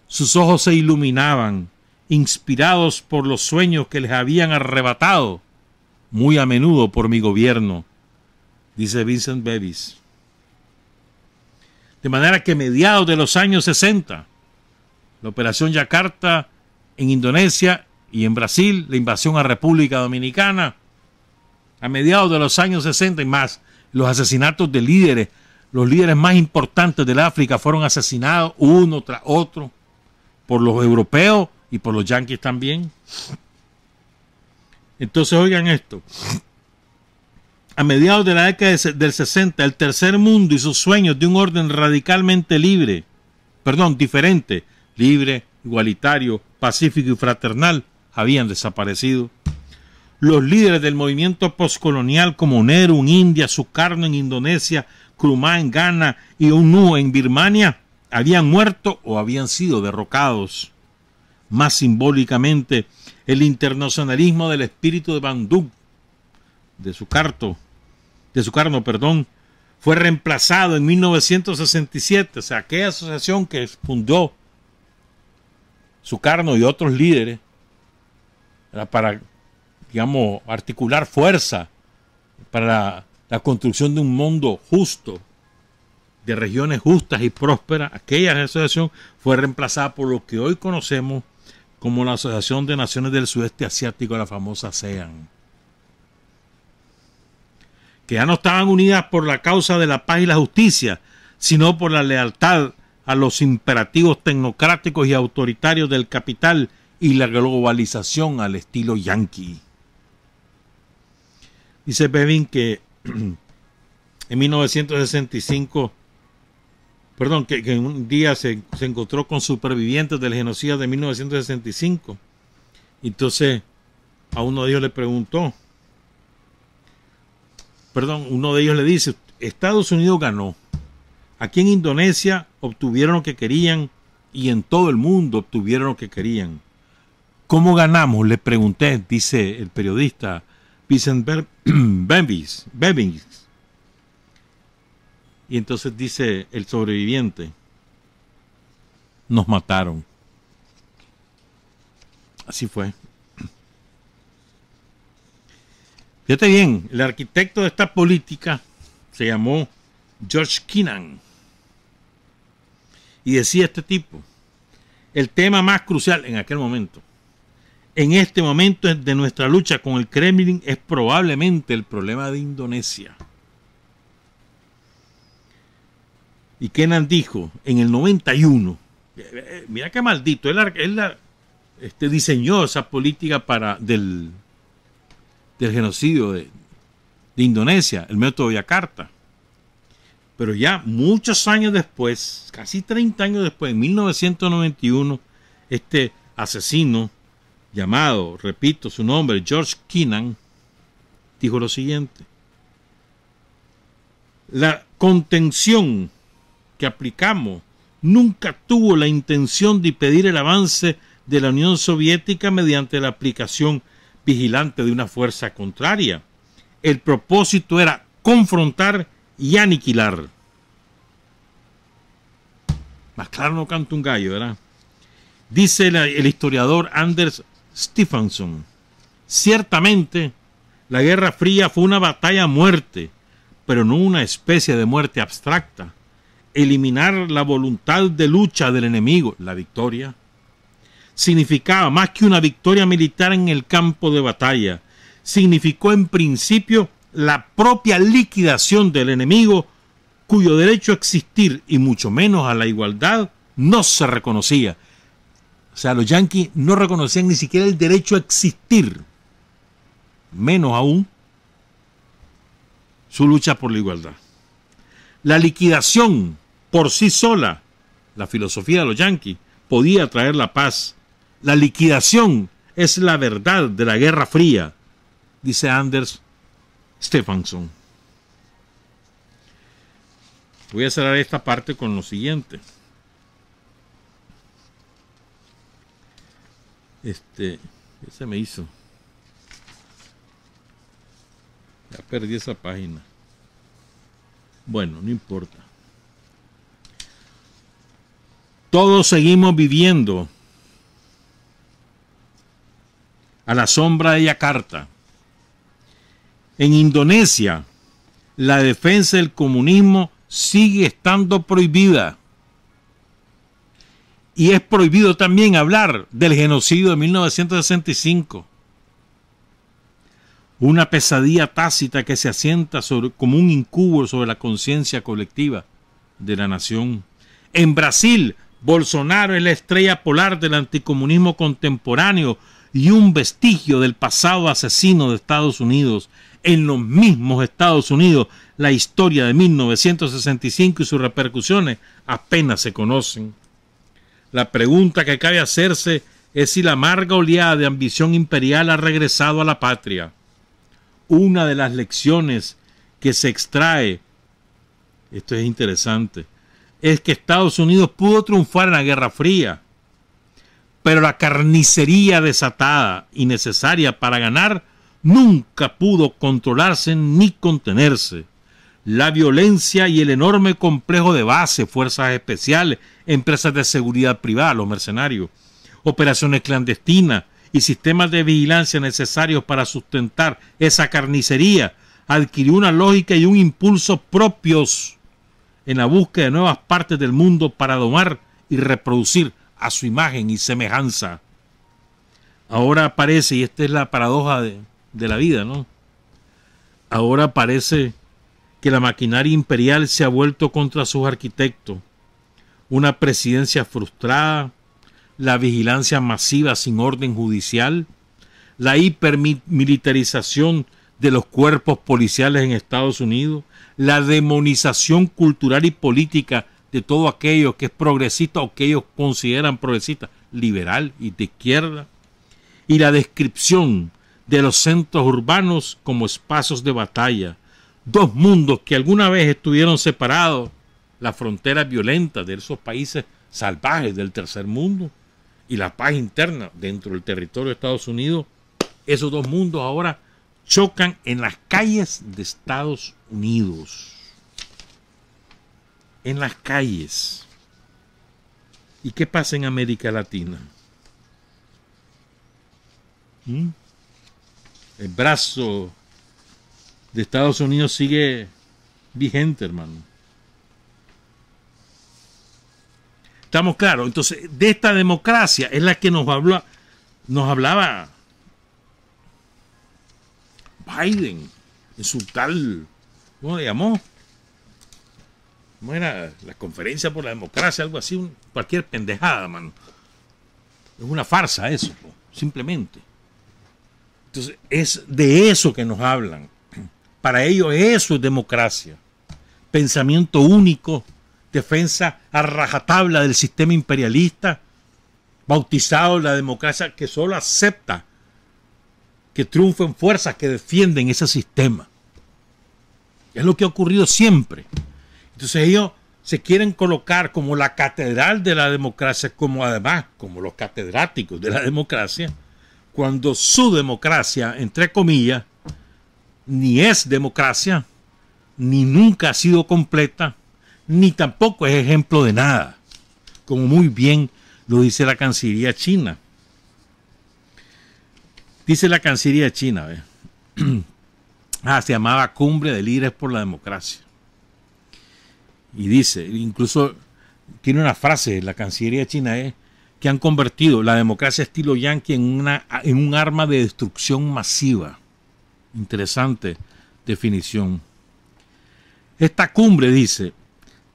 S1: Sus ojos se iluminaban, inspirados por los sueños que les habían arrebatado, muy a menudo por mi gobierno, dice Vincent Bembis. De manera que a mediados de los años 60, la operación Yakarta en Indonesia y en Brasil, la invasión a República Dominicana, a mediados de los años 60 y más, los asesinatos de líderes, los líderes más importantes del África fueron asesinados uno tras otro por los europeos y por los yanquis también. Entonces oigan esto. A mediados de la década del 60, el tercer mundo y sus sueños de un orden radicalmente diferente, libre, igualitario, pacífico y fraternal, habían desaparecido. Los líderes del movimiento postcolonial como Nehru en India, Sukarno en Indonesia, Nkrumah en Ghana y Un Nu en Birmania habían muerto o habían sido derrocados. Más simbólicamente, el internacionalismo del espíritu de Bandung, de Sukarno, fue reemplazado en 1967, o sea, aquella asociación que fundó Sukarno y otros líderes era para, digamos, articular fuerza para la construcción de un mundo justo, de regiones justas y prósperas. Aquella asociación fue reemplazada por lo que hoy conocemos como la Asociación de Naciones del Sudeste Asiático, la famosa ASEAN, que ya no estaban unidas por la causa de la paz y la justicia, sino por la lealtad a los imperativos tecnocráticos y autoritarios del capital y la globalización al estilo yanqui. Dice Bevin que en 1965, que un día se encontró con supervivientes del genocidio de 1965. Entonces a uno de ellos le preguntó, uno de ellos le dice, Estados Unidos ganó. Aquí en Indonesia obtuvieron lo que querían y en todo el mundo obtuvieron lo que querían. ¿Cómo ganamos? Le pregunté, dice el periodista Vincent Bembis. Y entonces dice el sobreviviente, nos mataron. Así fue. Fíjate bien, el arquitecto de esta política se llamó George Kennan. Y decía este tipo, el tema más crucial en aquel momento, en este momento de nuestra lucha con el Kremlin, es probablemente el problema de Indonesia. Y Kennan dijo, en el 91, mira qué maldito, él diseñó esa política del genocidio de Indonesia, el método Yakarta. Pero ya muchos años después, casi 30 años después, en 1991, este asesino llamado, repito su nombre, George Kennan, dijo lo siguiente: la contención que aplicamos nunca tuvo la intención de impedir el avance de la Unión Soviética mediante la aplicación vigilante de una fuerza contraria. El propósito era confrontar y aniquilar. Más claro no canta un gallo, ¿verdad? Dice el historiador Anders Stephenson: ciertamente la Guerra Fría fue una batalla a muerte, pero no una especie de muerte abstracta. Eliminar la voluntad de lucha del enemigo, la victoria, significaba más que una victoria militar en el campo de batalla. Significó en principio la propia liquidación del enemigo, cuyo derecho a existir y mucho menos a la igualdad no se reconocía. O sea, los yanquis no reconocían ni siquiera el derecho a existir, menos aún su lucha por la igualdad. La liquidación por sí sola, la filosofía de los yanquis, podía traer la paz. La liquidación es la verdad de la Guerra Fría, dice Anders Stephenson. Voy a cerrar esta parte con lo siguiente. ¿Qué se me hizo? Ya perdí esa página. Bueno, no importa. Todos seguimos viviendo a la sombra de Yakarta. En Indonesia, la defensa del comunismo sigue estando prohibida. Y es prohibido también hablar del genocidio de 1965. Una pesadilla tácita que se asienta como un incubo sobre la conciencia colectiva de la nación. En Brasil, Bolsonaro es la estrella polar del anticomunismo contemporáneo y un vestigio del pasado asesino de Estados Unidos. En los mismos Estados Unidos, la historia de 1965 y sus repercusiones apenas se conocen. La pregunta que cabe hacerse es si la amarga oleada de ambición imperial ha regresado a la patria. Una de las lecciones que se extrae, esto es interesante, es que Estados Unidos pudo triunfar en la Guerra Fría, pero la carnicería desatada y necesaria para ganar nunca pudo controlarse ni contenerse. La violencia y el enorme complejo de base, fuerzas especiales, empresas de seguridad privada, los mercenarios, operaciones clandestinas y sistemas de vigilancia necesarios para sustentar esa carnicería, adquirió una lógica y un impulso propios en la búsqueda de nuevas partes del mundo para domar y reproducir a su imagen y semejanza. Ahora parece, y esta es la paradoja de la vida, ¿no? Ahora parece que la maquinaria imperial se ha vuelto contra sus arquitectos. Una presidencia frustrada, la vigilancia masiva sin orden judicial, la hipermilitarización de los cuerpos policiales en Estados Unidos, la demonización cultural y política de todo aquello que es progresista o que ellos consideran progresista, liberal y de izquierda, y la descripción de los centros urbanos como espacios de batalla, dos mundos que alguna vez estuvieron separados, las fronteras violentas de esos países salvajes del tercer mundo y la paz interna dentro del territorio de Estados Unidos. Esos dos mundos ahora chocan en las calles de Estados Unidos. En las calles. ¿Y qué pasa en América Latina? El brazo de Estados Unidos sigue vigente, hermano. ¿Estamos claros? Entonces, de esta democracia es la que nos hablaba Biden en su tal, ¿cómo le llamó? ¿Cómo era? La conferencia por la democracia, algo así, cualquier pendejada, mano. Es una farsa eso, simplemente. Entonces, es de eso que nos hablan. Para ellos eso es democracia. Pensamiento único, defensa a rajatabla del sistema imperialista, bautizado la democracia que solo acepta que triunfen fuerzas que defienden ese sistema. Es lo que ha ocurrido siempre. Entonces ellos se quieren colocar como la catedral de la democracia, como además como los catedráticos de la democracia, cuando su democracia, entre comillas, ni es democracia, ni nunca ha sido completa, ni tampoco es ejemplo de nada, como muy bien lo dice la Cancillería china. Dice la Cancillería china, se llamaba Cumbre de Líderes por la Democracia. Y dice, incluso tiene una frase, la Cancillería china que han convertido la democracia estilo yanqui en un arma de destrucción masiva. Interesante definición. Esta cumbre, dice,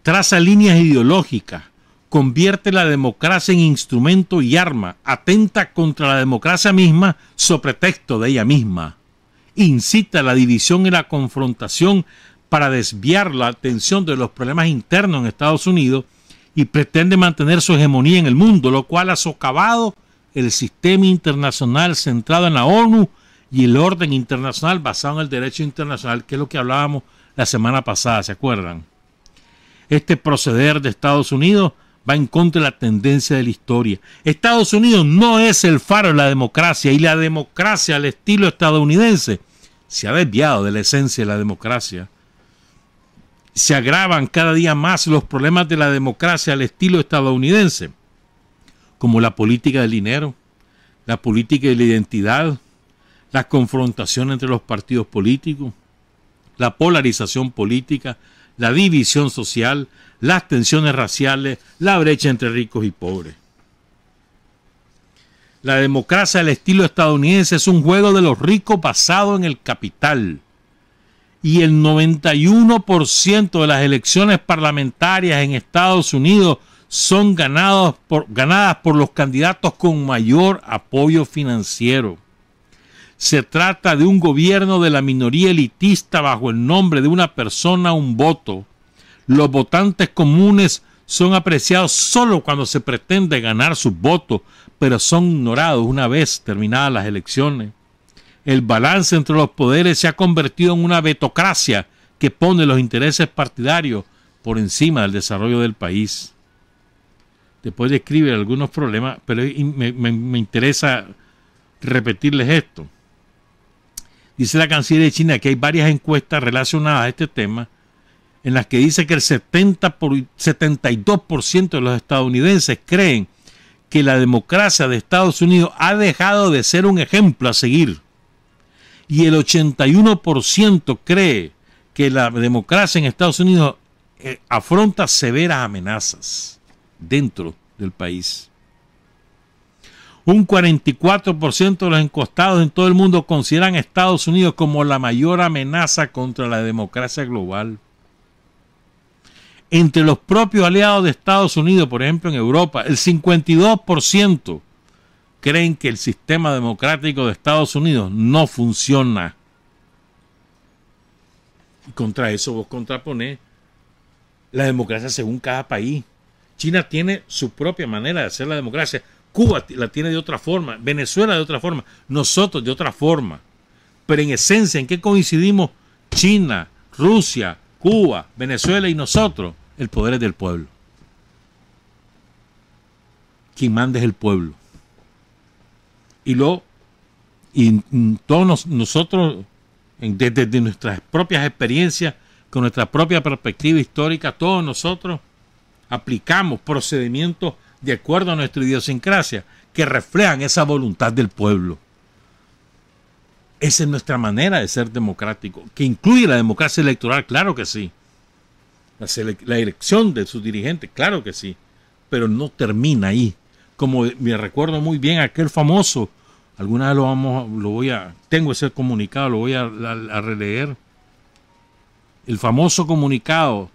S1: traza líneas ideológicas, convierte la democracia en instrumento y arma, atenta contra la democracia misma sobre pretexto de ella misma, incita a la división y la confrontación para desviar la atención de los problemas internos en Estados Unidos y pretende mantener su hegemonía en el mundo, lo cual ha socavado el sistema internacional centrado en la ONU y el orden internacional basado en el derecho internacional, que es lo que hablábamos la semana pasada, ¿se acuerdan? Este proceder de Estados Unidos va en contra de la tendencia de la historia. Estados Unidos no es el faro de la democracia, y la democracia al estilo estadounidense se ha desviado de la esencia de la democracia. Se agravan cada día más los problemas de la democracia al estilo estadounidense, como la política del dinero, la política de la identidad, la confrontación entre los partidos políticos, la polarización política, la división social, las tensiones raciales, la brecha entre ricos y pobres. La democracia al estilo estadounidense es un juego de los ricos basado en el capital. Y el 91% de las elecciones parlamentarias en Estados Unidos son ganadas por los candidatos con mayor apoyo financiero. Se trata de un gobierno de la minoría elitista bajo el nombre de una persona, un voto. Los votantes comunes son apreciados solo cuando se pretende ganar sus votos, pero son ignorados una vez terminadas las elecciones. El balance entre los poderes se ha convertido en una vetocracia que pone los intereses partidarios por encima del desarrollo del país. Después describe algunos problemas, pero me interesa repetirles esto. Dice la Cancillería de China que hay varias encuestas relacionadas a este tema en las que dice que el 72% de los estadounidenses creen que la democracia de Estados Unidos ha dejado de ser un ejemplo a seguir. Y el 81% cree que la democracia en Estados Unidos afronta severas amenazas dentro del país. Un 44% de los encuestados en todo el mundo consideran a Estados Unidos como la mayor amenaza contra la democracia global. Entre los propios aliados de Estados Unidos, por ejemplo en Europa, el 52% creen que el sistema democrático de Estados Unidos no funciona. Y contra eso vos contraponés la democracia según cada país. China tiene su propia manera de hacer la democracia. Cuba la tiene de otra forma. Venezuela de otra forma. Nosotros de otra forma. Pero en esencia, ¿en qué coincidimos China, Rusia, Cuba, Venezuela y nosotros? El poder es del pueblo. Quien manda es el pueblo. Y todos nosotros, desde nuestras propias experiencias, con nuestra propia perspectiva histórica, todos nosotros aplicamos procedimientos de acuerdo a nuestra idiosincrasia que reflejan esa voluntad del pueblo. Esa es nuestra manera de ser democrático, que incluye la democracia electoral, claro que sí. La elección de sus dirigentes, claro que sí, pero no termina ahí. Como me recuerdo muy bien aquel famoso, alguna vez tengo ese comunicado, lo voy a releer. El famoso comunicado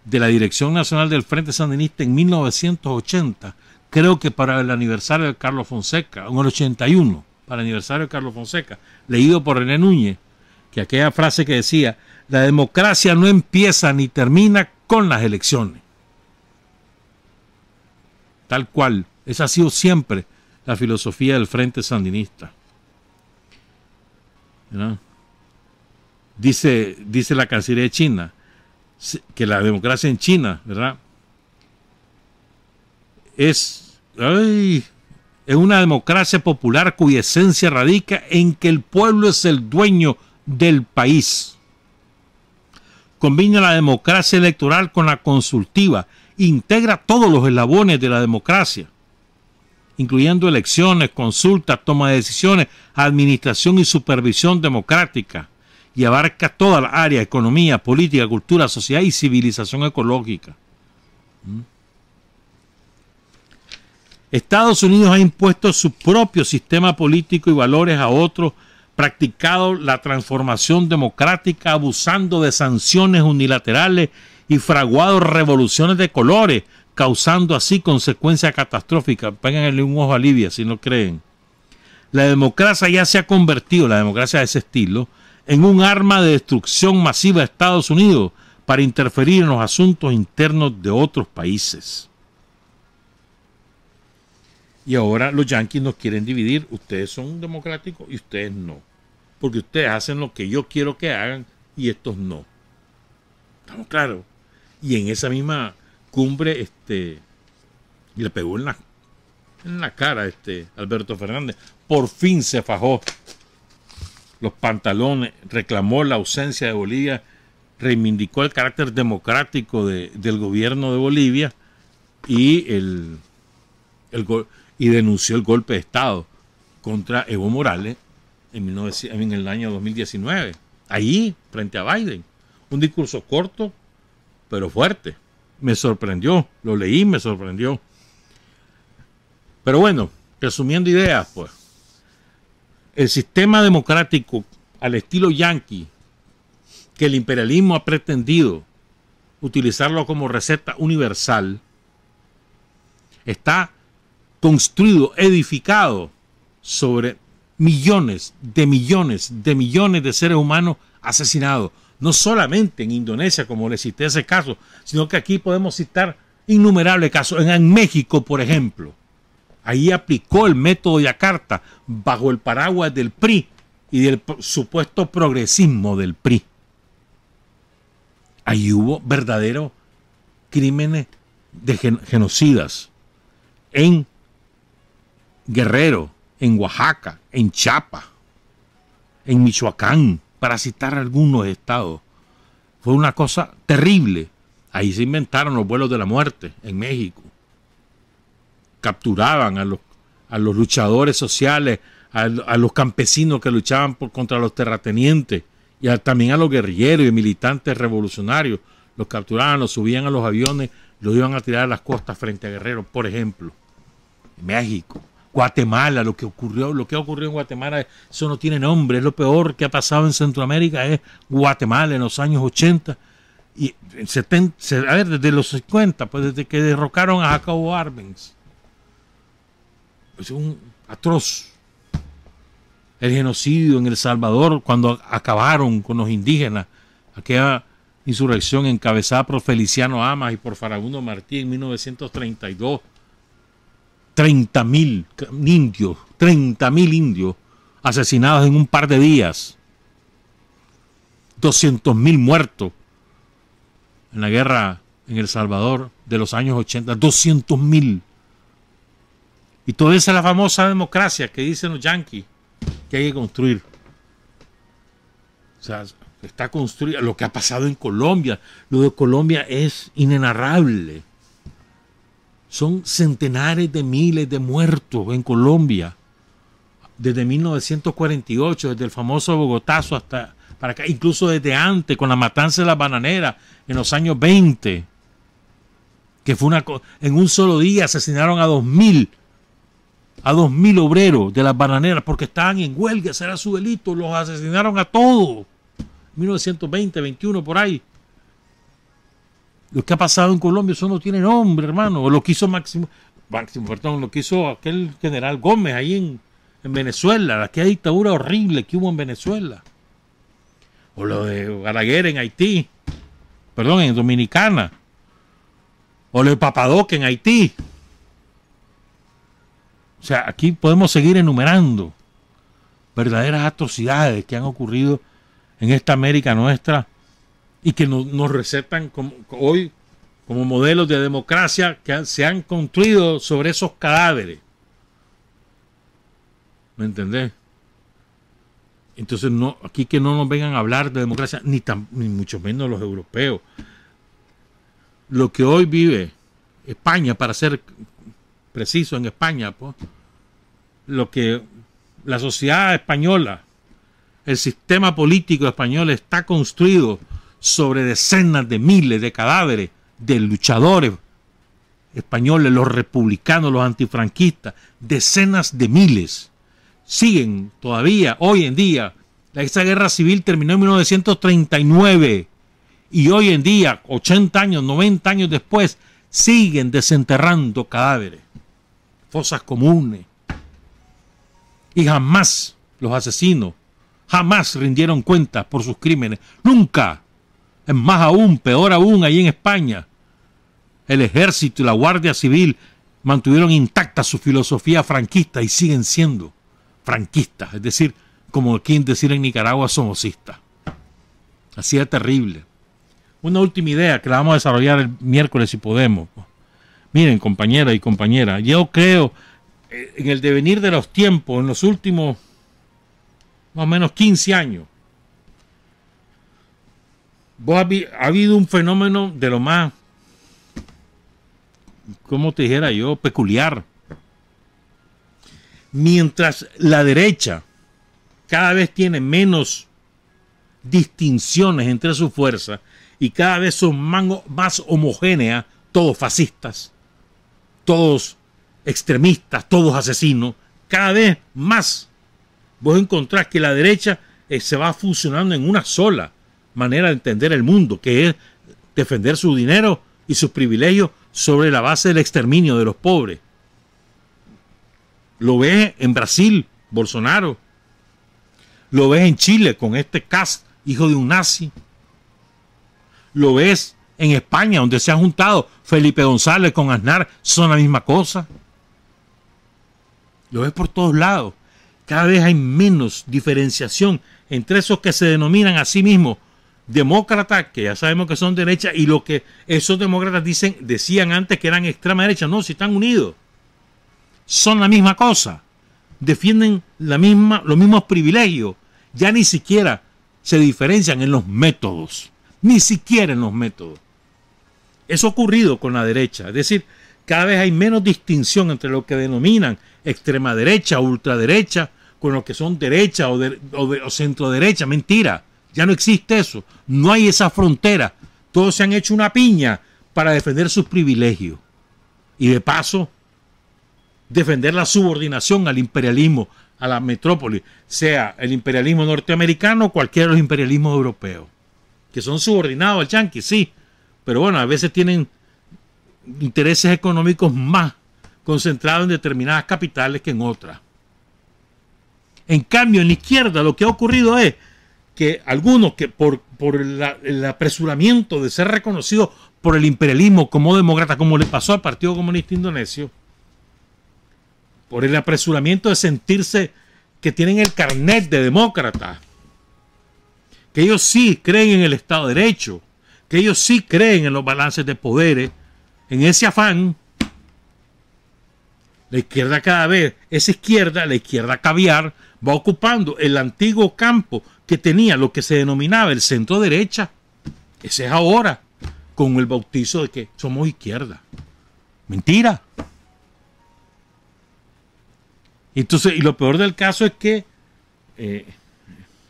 S1: de la Dirección Nacional del Frente Sandinista en 1980, creo que para el aniversario de Carlos Fonseca, en el 81, para el aniversario de Carlos Fonseca, leído por René Núñez, que aquella frase que decía: la democracia no empieza ni termina con las elecciones. Tal cual, esa ha sido siempre la filosofía del Frente Sandinista. ¿No? Dice la Cancillería de China que la democracia en China, ¿verdad?, es una democracia popular cuya esencia radica en que el pueblo es el dueño del país. combina la democracia electoral con la consultiva, integra todos los eslabones de la democracia, incluyendo elecciones, consultas, toma de decisiones, administración y supervisión democrática, y abarca toda la área: economía, política, cultura, sociedad y civilización ecológica. Estados Unidos ha impuesto su propio sistema político y valores a otros, practicado la transformación democrática abusando de sanciones unilaterales y fraguado revoluciones de colores, causando así consecuencias catastróficas. Péganle un ojo a Libia si no creen. La democracia ya se ha convertido, la democracia de ese estilo, en un arma de destrucción masiva de Estados Unidos para interferir en los asuntos internos de otros países. Y ahora los yanquis nos quieren dividir. Ustedes son democráticos y ustedes no. Porque ustedes hacen lo que yo quiero que hagan y estos no. ¿Estamos claros? Y en esa misma cumbre le pegó en la cara Alberto Fernández. Por fin se fajó los pantalones, reclamó la ausencia de Bolivia, reivindicó el carácter democrático del gobierno de Bolivia y y denunció el golpe de Estado contra Evo Morales en el año 2019, ahí frente a Biden. Un discurso corto pero fuerte. Me sorprendió, lo leí, me sorprendió. Pero bueno, resumiendo ideas, pues, el sistema democrático al estilo yanqui, que el imperialismo ha pretendido utilizarlo como receta universal, está construido, edificado sobre millones de seres humanos asesinados. No solamente en Indonesia, como le cité ese caso, sino que aquí podemos citar innumerables casos. En México, por ejemplo, ahí aplicó el método Yakarta bajo el paraguas del PRI y del supuesto progresismo del PRI. Ahí hubo verdaderos crímenes de genocidas en Guerrero, en Oaxaca, en Chiapas, en Michoacán, para citar algunos estados. Fue una cosa terrible. Ahí se inventaron los vuelos de la muerte en México. Capturaban a los luchadores sociales, a los campesinos que luchaban contra los terratenientes y también a los guerrilleros y militantes revolucionarios. Los capturaban, los subían a los aviones, los iban a tirar a las costas frente a Guerrero, por ejemplo. México, Guatemala, lo que ha ocurrido en Guatemala, eso no tiene nombre, es lo peor que ha pasado en Centroamérica, es Guatemala en los años 80 y en 70, a ver, desde los 50, pues desde que derrocaron a Jacobo Arbenz. Es un atroz. El genocidio en El Salvador, cuando acabaron con los indígenas, aquella insurrección encabezada por Feliciano Amas y por Farabundo Martí en 1932. 30,000 indios asesinados en un par de días. 200,000 muertos en la guerra en El Salvador de los años 80. 200,000. Y toda esa es la famosa democracia que dicen los yanquis que hay que construir. O sea, está construida. Lo que ha pasado en Colombia, lo de Colombia es inenarrable. Son centenares de miles de muertos en Colombia. Desde 1948, desde el famoso Bogotazo hasta para acá, incluso desde antes, con la matanza de las bananeras en los años 20, que fue en un solo día asesinaron a 2,000 obreros de las bananeras porque estaban en huelga, ese era su delito, los asesinaron a todos. 1920, 21, por ahí. Lo que ha pasado en Colombia, eso no tiene nombre, hermano. Lo que hizo lo que hizo aquel general Gómez ahí en Venezuela, aquella dictadura horrible que hubo en Venezuela. O lo de Balaguer en Haití, perdón, en Dominicana. O lo de Papadoque en Haití. O sea, aquí podemos seguir enumerando verdaderas atrocidades que han ocurrido en esta América nuestra y que nos recetan hoy como modelos de democracia que se han construido sobre esos cadáveres. ¿Me entendés? Entonces, no, aquí que no nos vengan a hablar de democracia, ni mucho menos los europeos. Lo que hoy vive España, para ser preciso en España, pues, lo que la sociedad española, el sistema político español está construido sobre decenas de miles de cadáveres de luchadores españoles, los republicanos, los antifranquistas, decenas de miles. Siguen todavía, hoy en día, esa guerra civil terminó en 1939 y hoy en día, 80 años, 90 años después, siguen desenterrando cadáveres, fosas comunes. Y jamás los asesinos, jamás rindieron cuentas por sus crímenes, nunca. Es más aún, peor aún, ahí en España, el ejército y la Guardia Civil mantuvieron intacta su filosofía franquista y siguen siendo franquistas, es decir, como aquí decir en Nicaragua, somocistas. Así de terrible. Una última idea que la vamos a desarrollar el miércoles si podemos. Miren, compañeras y compañeras, yo creo en el devenir de los tiempos, en los últimos más o menos 15 años, ha habido un fenómeno de lo más, ¿cómo te dijera yo?, peculiar. Mientras la derecha cada vez tiene menos distinciones entre sus fuerzas y cada vez son más homogéneas, todos fascistas, todos extremistas, todos asesinos, cada vez más vos encontrás que la derecha se va fusionando en una sola manera de entender el mundo, que es defender su dinero y sus privilegios sobre la base del exterminio de los pobres. Lo ves en Brasil, Bolsonaro. Lo ves en Chile con este Kast, hijo de un nazi. Lo ves en España, donde se han juntado Felipe González con Aznar, son la misma cosa. Lo ves por todos lados. Cada vez hay menos diferenciación entre esos que se denominan a sí mismos demócratas, que ya sabemos que son derecha, y lo que esos demócratas decían antes que eran extrema derecha. No, si están unidos. Son la misma cosa. Defienden los mismos privilegios. Ya ni siquiera se diferencian en los métodos. Ni siquiera en los métodos. Eso ha ocurrido con la derecha. Es decir, cada vez hay menos distinción entre lo que denominan extrema derecha, ultraderecha, con lo que son derecha o centro derecha. Mentira. Ya no existe eso. No hay esa frontera. Todos se han hecho una piña para defender sus privilegios. Y de paso, defender la subordinación al imperialismo, a la metrópoli, sea el imperialismo norteamericano o cualquiera de los imperialismos europeos, que son subordinados al yanqui, sí, pero bueno, a veces tienen intereses económicos más concentrados en determinadas capitales que en otras. En cambio, en la izquierda lo que ha ocurrido es que algunos que por el apresuramiento de ser reconocidos por el imperialismo como demócrata, como le pasó al Partido Comunista Indonesio, por el apresuramiento de sentirse que tienen el carnet de demócrata, que ellos sí creen en el Estado de Derecho, que ellos sí creen en los balances de poderes, en ese afán, la izquierda cada vez, la izquierda caviar, va ocupando el antiguo campo que tenía lo que se denominaba el centro derecha. Ese es ahora, con el bautizo de que somos izquierda. Mentira. Entonces, y lo peor del caso es que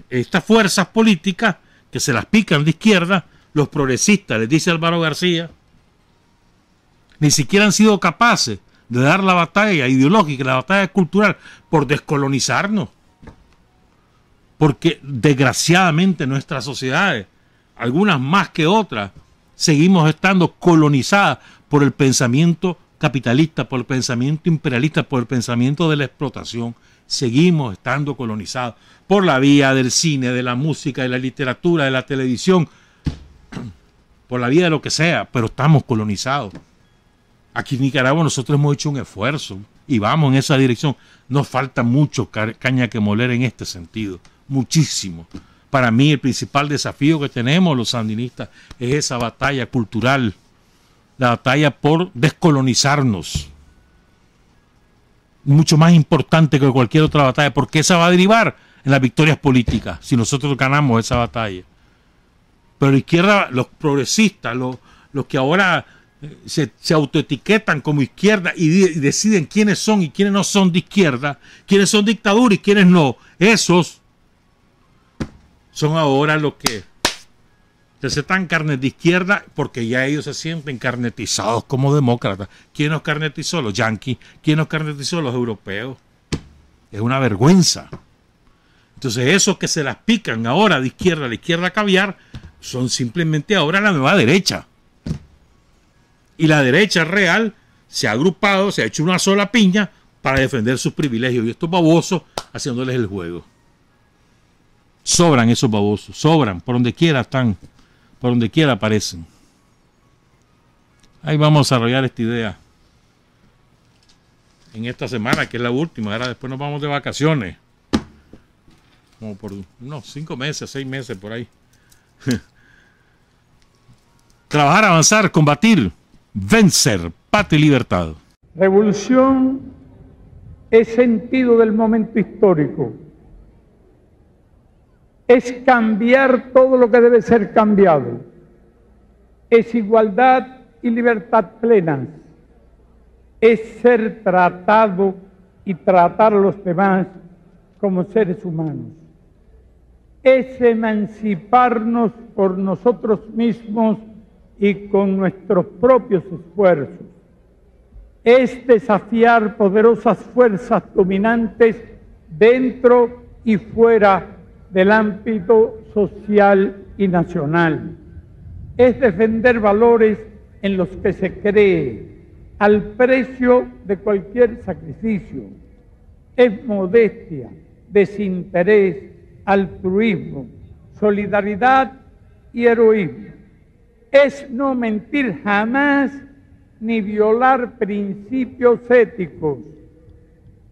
S1: estas fuerzas políticas que se las pican de izquierda, los progresistas, les dice Álvaro García, ni siquiera han sido capaces de dar la batalla ideológica, la batalla cultural por descolonizarnos. Porque desgraciadamente nuestras sociedades, algunas más que otras, seguimos estando colonizadas por el pensamiento capitalista, por el pensamiento imperialista, por el pensamiento de la explotación. Seguimos estando colonizados por la vía del cine, de la música, de la literatura, de la televisión, por la vía de lo que sea, pero estamos colonizados. Aquí en Nicaragua nosotros hemos hecho un esfuerzo y vamos en esa dirección. Nos falta mucho caña que moler en este sentido, muchísimo. Para mí el principal desafío que tenemos los sandinistas es esa batalla cultural, la batalla por descolonizarnos. Mucho más importante que cualquier otra batalla, porque esa va a derivar en las victorias políticas, si nosotros ganamos esa batalla. Pero la izquierda, los progresistas, los que ahora se autoetiquetan como izquierda y deciden quiénes son y quiénes no son de izquierda, quiénes son dictadura y quiénes no, esos son ahora los que se están carnes de izquierda porque ya ellos se sienten carnetizados como demócratas. ¿Quién nos carnetizó? Los yanquis. ¿Quién nos carnetizó? Los europeos. Es una vergüenza. Entonces esos que se las pican ahora de izquierda, la izquierda caviar, son simplemente ahora la nueva derecha. Y la derecha real se ha agrupado, se ha hecho una sola piña para defender sus privilegios. Y estos babosos haciéndoles el juego. Sobran esos babosos, sobran, por donde quiera están, por donde quiera aparecen. Ahí vamos a desarrollar esta idea en esta semana, que es la última. Ahora después nos vamos de vacaciones. Como por unos 5 meses, 6 meses por ahí. Trabajar, avanzar, combatir, vencer, patria y libertad.
S4: Revolución es sentido del momento histórico. Es cambiar todo lo que debe ser cambiado. Es igualdad y libertad plenas. Es ser tratado y tratar a los demás como seres humanos. Es emanciparnos por nosotros mismos y con nuestros propios esfuerzos. Es desafiar poderosas fuerzas dominantes dentro y fuera del ámbito social y nacional. Es defender valores en los que se cree al precio de cualquier sacrificio. Es modestia, desinterés, altruismo, solidaridad y heroísmo. Es no mentir jamás ni violar principios éticos.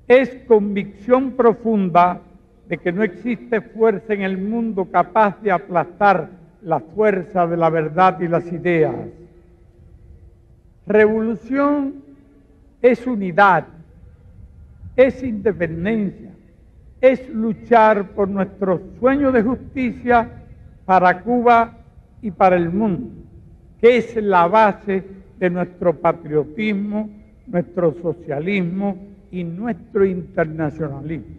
S4: Es convicción profunda de que no existe fuerza en el mundo capaz de aplastar la fuerza de la verdad y las ideas. Revolución es unidad, es independencia, es luchar por nuestro sueño de justicia para Cuba y para el mundo, que es la base de nuestro patriotismo, nuestro socialismo y nuestro internacionalismo.